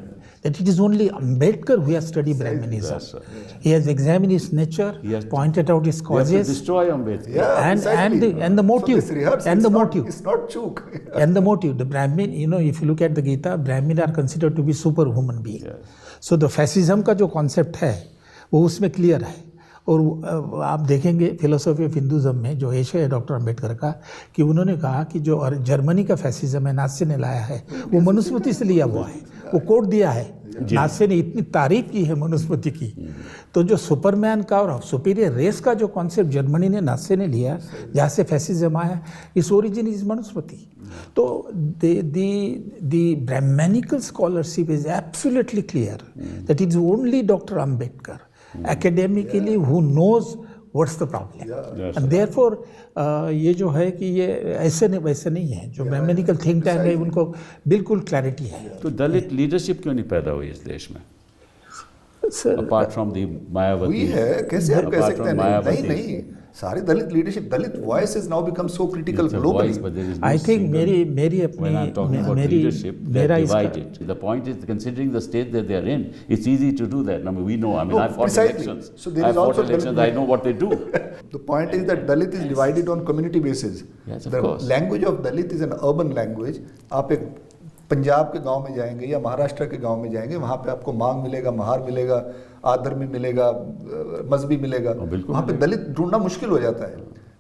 that it is only Ambedkar who has studied Brahminism. Yes, sir. He has examined its nature, He has to- pointed out its We have to causes, destroy Ambedkar. Yeah, and precisely. the motive, So this rehearsal and is the not- motive. It's not chook. And the motive, the Brahmin, if you look at the Gita, Brahmin are considered to be superhuman being. Yes. So the fascism का जो concept है वो उसमें clear है. और आप देखेंगे philosophy of Hinduism में जो एशे है डॉक्टर अंबेडकर का, कि उन्होंने कहा कि जो जर्मनी का फैसिज्म है नात्से ने लाया है वो मनुस्मृति से लिया हुआ है, वो कोट दिया है. नात्से ने इतनी तारीफ की है मनुस्मृति की. तो जो सुपरमैन का और सुपीरियर रेस का जो कॉन्सेप्ट जर्मनी ने नात्से ने लिया, जहाँ से फैसिज्म आया, इस ओरिजिन इज मनुस्मृति. तो the Brahminical scholarship is absolutely clear that is only doctor Ambedkar academically who knows what's the problem Yes. And therefore ये जो है कि ये ऐसे नहीं वैसे नहीं है, जो मेडिकल थिंक टैंक है उनको बिल्कुल क्लैरिटी है। तो दलित लीडरशिप क्यों नहीं पैदा हुई इस देश में? Sir apart from the Mayawati, हुई है, कैसे आप कह apart सकते from हैं? मायावती, नहीं, सारे Dalit leadership, Dalit voice is now become so critical it's a globally. voice, but there is no I think single- मेरी When I'm talking about अपनी leadership, they're मेरा इसका divided. The point is, considering the state that they are in, it's easy to do that. I mean, we know. I mean, No, I fought precisely. elections. So there I is fought also elections. I know what they do. The point is that Dalit is divided on community basis. Yes, of The course. language of Dalit is an urban language. आप एक पंजाब के गांव में जाएंगे या महाराष्ट्र के गांव में जाएंगे, वहाँ पे आपको मांग मिलेगा, महार मिलेगा, आदरमी मिलेगा, मजहबी मिलेगा। बिल्कुल वहाँ पे दलित ढूंढना मुश्किल हो जाता है।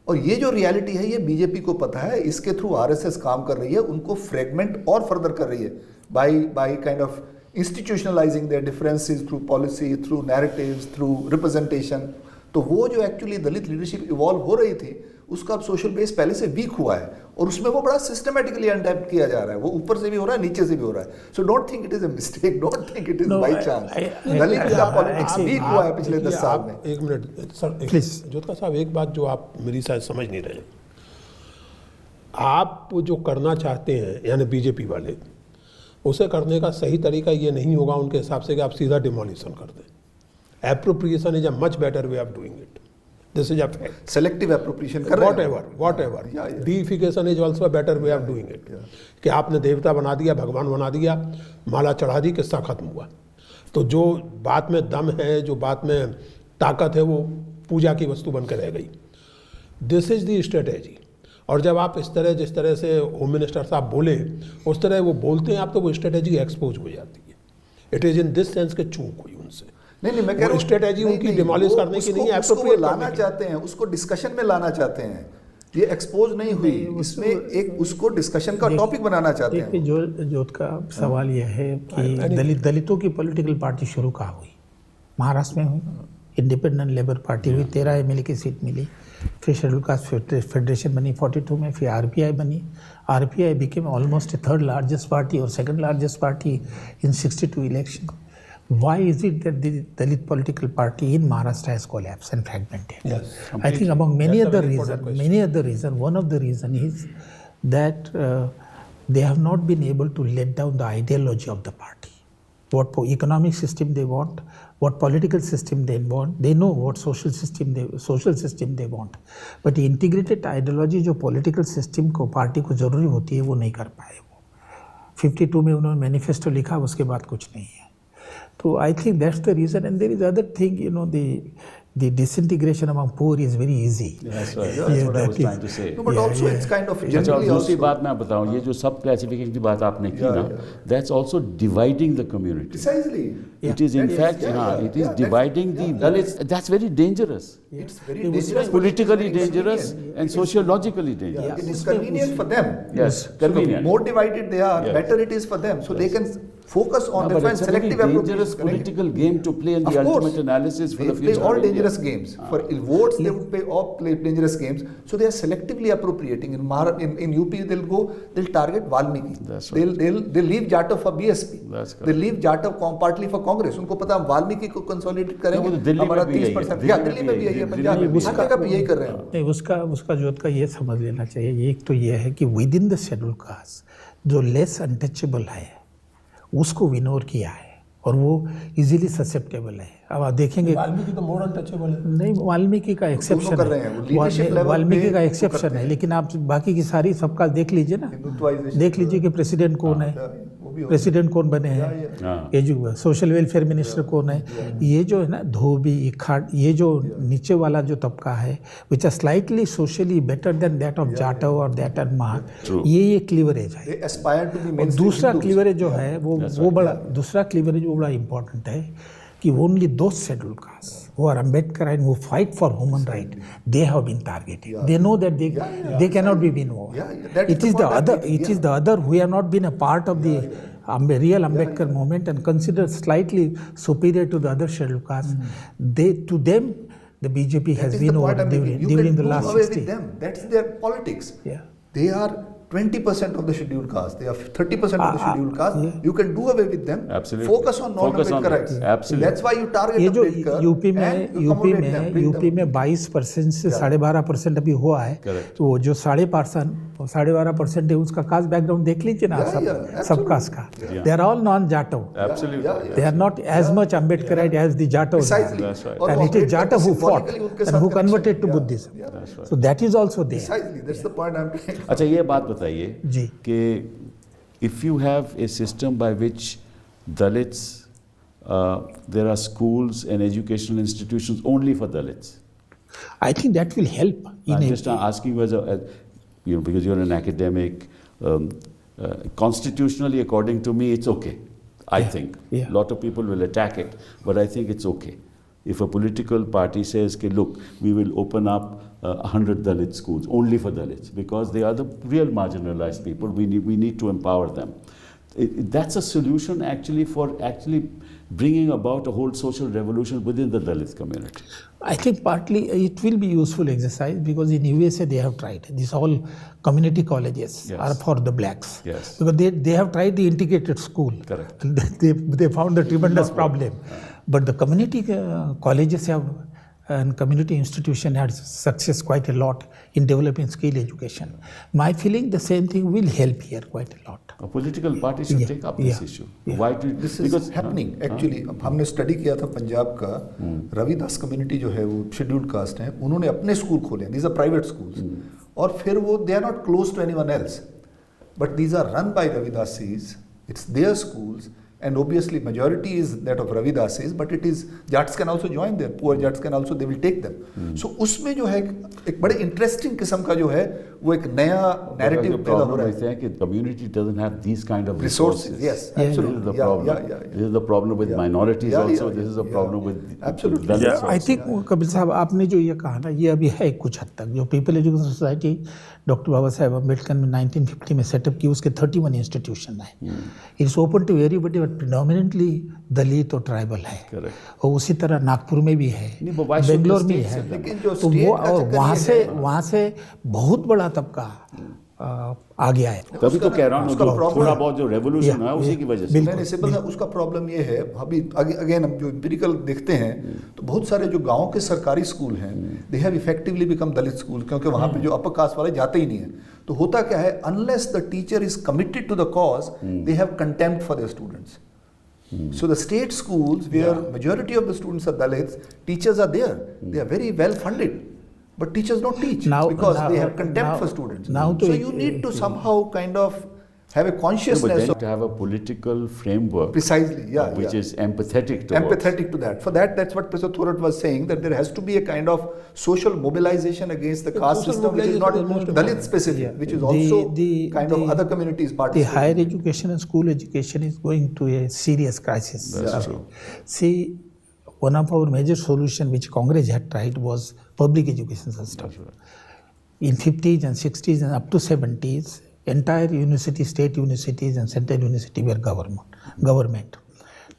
और ये जो रियलिटी है ये बीजेपी को पता है, इसके थ्रू आरएसएस काम कर रही है, उनको फ्रेगमेंट और फर्दर कर रही है by kind of institutionalising their differences through policy, through narratives, through representation. तो वो जो एक्चुअली दलित लीडरशिप इवॉल्व हो रही थी, उसका अब सोशल बेस पहले से वीक हुआ है और उसमें वो बड़ा सिस्टमेटिकली अनटैप किया जा रहा है। वो ऊपर से भी हो रहा है, नीचे से भी हो रहा है। So don't think it is a mistake, don't think it is No, by I- chance. I- Dalit का I- पॉलिटिक्स actually, वीक हुआ है पिछले देखिए, 10 साल आप में। एक मिनट सर, Please. ज्योतिका साहब, एक बात जो आप मेरी शायद समझ नहीं रहे, आप जो करना चाहते हैं यानी बीजेपी वाले, उसे करने का सही तरीका ये नहीं होगा उनके हिसाब से कि आप सीधा डिमोलिशन कर दें। Appropriation is a much better way of doing it. This is a fact. Selective appropriation कर रहे हैं। Whatever Yeah, yeah. Deification is also a better way of doing it. कि आपने देवता बना दिया, भगवान बना दिया, माला चढ़ा दी, किस्सा खत्म हुआ। तो जो बात में दम है, जो बात में ताकत है, वो पूजा की वस्तु बन के रह गई। This is the strategy. और जब आप इस तरह, जिस तरह से होम मिनिस्टर साहब बोले, उस तरह वो बोलते हैं आप, तो वो स्ट्रेटेजी एक्सपोज हो जाती है। It is in this sense के चूक हुई उनसे। नहीं, मैं कह रहा हूँ स्ट्रेटेजी नहीं, उनकी नहीं, डिमोलिश वो करने की नहीं है, उसको वो appropriate लाना करने की। चाहते हैं, उसको डिस्कशन में लाना चाहते हैं। ये एक्सपोज नहीं हुई, इसमें एक उसको डिस्कशन का टॉपिक बनाना चाहते देखिए, हैं। जोत का सवाल यह है कि दलितों की पॉलिटिकल पार्टी शुरू कहाँ हुई? महाराष्ट्र में हुई, इंडिपेंडेंट लेबर पार्टी हुई, 13 एमएलए की सीट मिली, फिर शेड्यूल कास्ट फेडरेशन बनी 42 में, फिर आरपीआई बनी। RPI became almost third largest party और second largest party in 62 election. Why is it that the Dalit political party in Maharashtra has collapsed and fragmented? Yes, I think among many That's a other very important reasons, one of the reason is that they have not been able to let down the ideology of the party. What economic system they want, what political system they want, they know what social system they want. But integrated ideology जो political system को party को जरूरी होती है वो नहीं कर पाए। वो 52 में उन्होंने मैनिफेस्टो लिखा, उसके बाद कुछ नहीं है। So I think that's the reason, and there is other thing, the disintegration among poor is very easy. That's right. That's what I was trying to say. No, but also it's kind of अच्छा, और generally दूसरी also बात मैं बताऊं, ये जो सब classification की बात आपने की ना, that's also dividing the community. precisely It is in fact, it is dividing the Dalits. That's very dangerous. it's very dangerous, Politically dangerous and sociologically dangerous. it is convenient for them. Yes, convenient. More divided they are, Yes. better it is for them, so they can focus on No, their but it's a very selective dangerous appropriation. correct? political game to play, and Of the course. ultimate analysis for They the play future. all of India. dangerous games. For votes, they would play dangerous games. So they are selectively appropriating. In UP, they'll target Valmiki. That's right. They'll leave Jatov for BSP. That's correct. They'll leave Jatov partly for Congress. उनको पता हम वाल्मीकि को consolidate करेंगे, वो तो दिल्ली में हमारा भी यही है, 30%। दिल्ली में दिल्ली भी में भी यही यही है, है, पंजाब में दिल्ली भी में हर जगह पे यही कर रहे हैं। नहीं, उसका जोत का ये समझ लेना चाहिए। एक तो ये है कि with in the schedule caste जो लेस अनटचेबल है उसको इग्नोर किया है और वो इजीली ससेप्टेबल है। अब आप देखेंगे, वाल्मीकि तो मोर अनटचेबल है। नहीं, वाल्मीकि का एक्सेप्शन कर रहे हैं, वो leadership level वाल्मीकि पे का वो एक्सेप्शन करते है, हैं। लेकिन आप बाकी की सारी सबका देख लीजिए ना, हिंदुत्वाइजेशन देख लीजिए कि प्रेसिडेंट कौन है, वो भी हो प्रेसिडेंट कौन बने हैं, हाँ। ये जो सोशल वेलफेयर मिनिस्टर कौन है, ये जो है ना धोबी खाट, ये जो नीचे वाला जो तबका है which are slightly socially better than that of Jatav और दैट ऑफ महार, ये क्लीवरेज है। They aspire to be और mainstream दूसरा Hindus. क्लीवरेज जो है वो बड़ा, दूसरा क्लीवरेज वो बड़ा इंपॉर्टेंट है कि ओनली दो schedule caste who are Ambedkar and who fight for human right, they have been targeted. They know that they cannot be win over. That is It is the the point other. I'm making, It is the other who have not been a part of the real Ambedkar movement and considered slightly superior to the other scheduled caste. To them, the BJP That has is been the over point I'm making. You during can the do last away 60. with them. That's their politics. Yeah. They are 20% of the scheduled caste, they are 30% of the scheduled caste. yeah. You can do away with them. Absolutely. Focus on Focus on non-Ambedkarites. them. Absolutely. That's why you target ये जो Ambedkar UP and में you accommodate them, bring UP them. में 22% से 12.5% अभी हुआ है, Correct. तो वो जो 12.5% है उसका कास्ट बैकग्राउंड देख लीजिए ना, सब कास्ट का, दे आर ऑल नॉन जाटो, Absolutely. they are not as much Ambedkarite as the Jatos Precisely. are. That's right. और And वो it is Ambedkar Jata who fought symbolically उनके and साथ who connection. converted to Yeah, Buddhism. yeah. So that is also there. Precisely, that's the point I'm trying. अच्छा, ये बात बताइए जी। कि if you have a system by which Dalits, there are schools and educational institutions only for Dalits. I think that will help. I'm just asking you as you know, because you're an academic. Constitutionally, according to me, it's okay. I think yeah. a lot of people will attack it, but I think it's okay. If a political party says, "Okay, look, we will open up 100 Dalit schools only for Dalits because they are the real marginalized people. We need to empower them." That's a solution actually for bringing about a whole social revolution within the Dalit community. I think partly it will be useful exercise because in USA they have tried. These all community colleges Yes. are for the blacks. Yes. Because they have tried the integrated school. Correct. And they found a tremendous problem. But the community colleges have and community institution had success quite a lot in developing skill education. My feeling the same thing will help here quite a lot. A political party should Yeah, take up this yeah, issue. yeah. Why do This because is happening actually. हमने study किया था पंजाब का, Ravidas community जो है वो scheduled caste है, उन्होंने अपने स्कूल खोले हैं, these are private schools, और फिर वो they are not close to anyone else, but these are run by Ravidasis, it's their schools, and obviously majority is that of Ravidasis, but it is Jats can also join there, poor Jats can also, they will take them. So उसमें जो है एक बड़े interesting किस्म का जो है वो एक नया नैरेटिव पैदा हो रहा है. है कि community doesn't have these kind of Resources, yes, This absolutely. is the Yeah, problem. yeah, yeah. This is the problem with Yeah. minorities Yeah, also. yeah, This is a yeah. problem with Absolutely. Dalits Yeah, I also. think Kapil साहब आपने जो ये कहा ना, ये अभी है कुछ हद तक. जो people education society doctor Baba Saheb Ambedkar ने 1950 में सेटअप की, उसके 31 इंस्टीट्यूशन है. It's open to everybody but predominantly Dalit और ट्राइबल है. Correct. और उसी तरह नागपुर में भी है, नहीं, but why should Bangalore the में state है. say that? लेकिन जो तो state वो का और चक्कर वहाँ से बहुत बड़ा तबका आ गया है. तभी तो कह रहा हूँ उसका जो problem थोड़ा है। बहुत जो रेवोल्यूशन है उसी की वजह से. नहीं नहीं सिंपल है, उसका प्रॉब्लम ये है, अभी अगेन हम जो एम्पिरिकल देखते हैं तो बहुत सारे जो गांव के सरकारी स्कूल हैं they have effectively become Dalit school, क्योंकि वहां पे जो अपर कास्ट वाले जाते ही नहीं है. तो होता क्या है, unless the teacher is committed to the cause they have contempt for their students. So the state schools where majority of the students are Dalits, teachers are there, they are very well funded, but teachers don't teach because they have contempt for students. So you need to somehow kind of have a But consciousness then of to have a political framework precisely, which is empathetic to empathetic to that. For that, that's what Professor Thorat was saying, that there has to be a kind of social mobilization against the caste social system, which is not mobilization is most Dalit important. specific, Yeah. which is also kind of the- other communities The participating. higher education and school education is going to a serious crisis. That's true. See, one of our major solution which Congress had tried was public education system. In 50s and 60s and up to 70s, entire university, state universities and central university were government.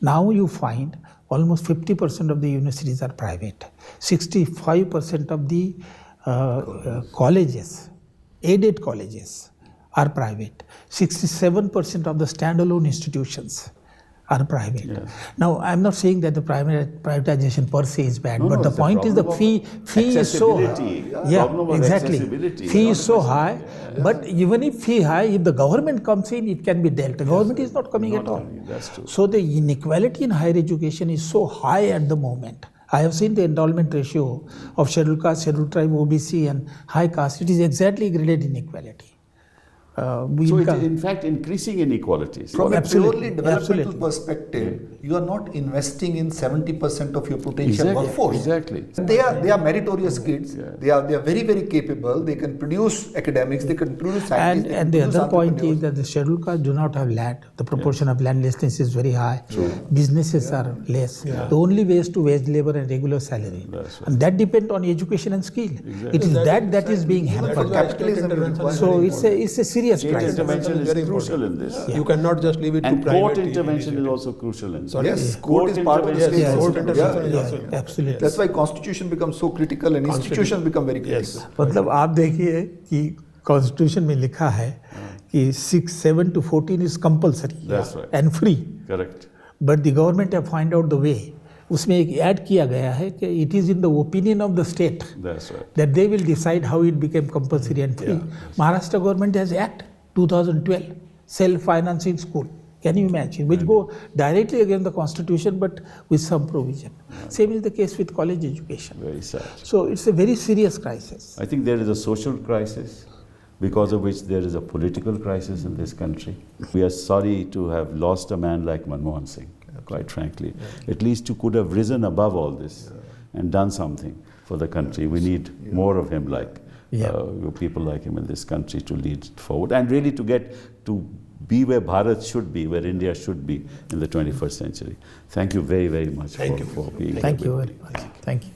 Now you find almost 50% of the universities are private. 65% of the colleges, aided colleges, are private. 67% of the standalone institutions are private. Now, I'm not saying that the privatization per se is bad, No, but no, the it's a point is the problem fee is so high. accessibility. Yeah, Problem of exactly. accessibility. Fee Not is so a high, but even if fee high, if the government comes in, it can be dealt. The government is not coming at all. That's true. So the inequality in higher education is so high at the moment. I have seen the endowment ratio of scheduled caste, scheduled tribe, OBC and high caste. It is exactly graded inequality. So it's in fact increasing inequalities. From a Absolutely, purely developmental absolutely. perspective, you are not investing in 70% of your potential Exactly, workforce. exactly. They are meritorious kids. They are very very capable. They can produce academics. They can produce scientists. And the other point is that the scheduled caste do not have land. The proportion of landlessness is very high. Businesses are less. The only way is to wage labor and regular salary. That's right. And that depends on education and skill. It is that is being hampered. Capitalism is required. So it's a serious State crisis. intervention is Very crucial in this. You cannot just leave it And to private court intervention is initiative. also crucial in this. Sorry? Yes, court is part of the Yes, state. yes, court system. intervention is Yeah, also Yeah, absolutely. That's why constitution becomes so critical and institutions become very critical. Yes. मतलब आप देखिए कि constitution में लिखा है कि 7 to 14 is compulsory That's right. and free. Correct. But the government have find out the way. उसमें एक ऐड किया गया है कि it is in the opinion of the state That's right. that they will decide how it became compulsory and free. Maharashtra government has Act 2012, self-financing school. Can you imagine? Which go directly against the constitution but with some provision. Same is the case with college education. Very sad. So it's a very serious crisis. I think there is a social crisis because of which there is a political crisis in this country. We are sorry to have lost a man like Manmohan Singh, quite frankly. At least you could have risen above all this and done something for the country. We need more of him people like him in this country to lead forward and really to get to be where Bharat should be, where India should be in the 21st century. Thank you very, very much for being here. Thank you very much. Thank you.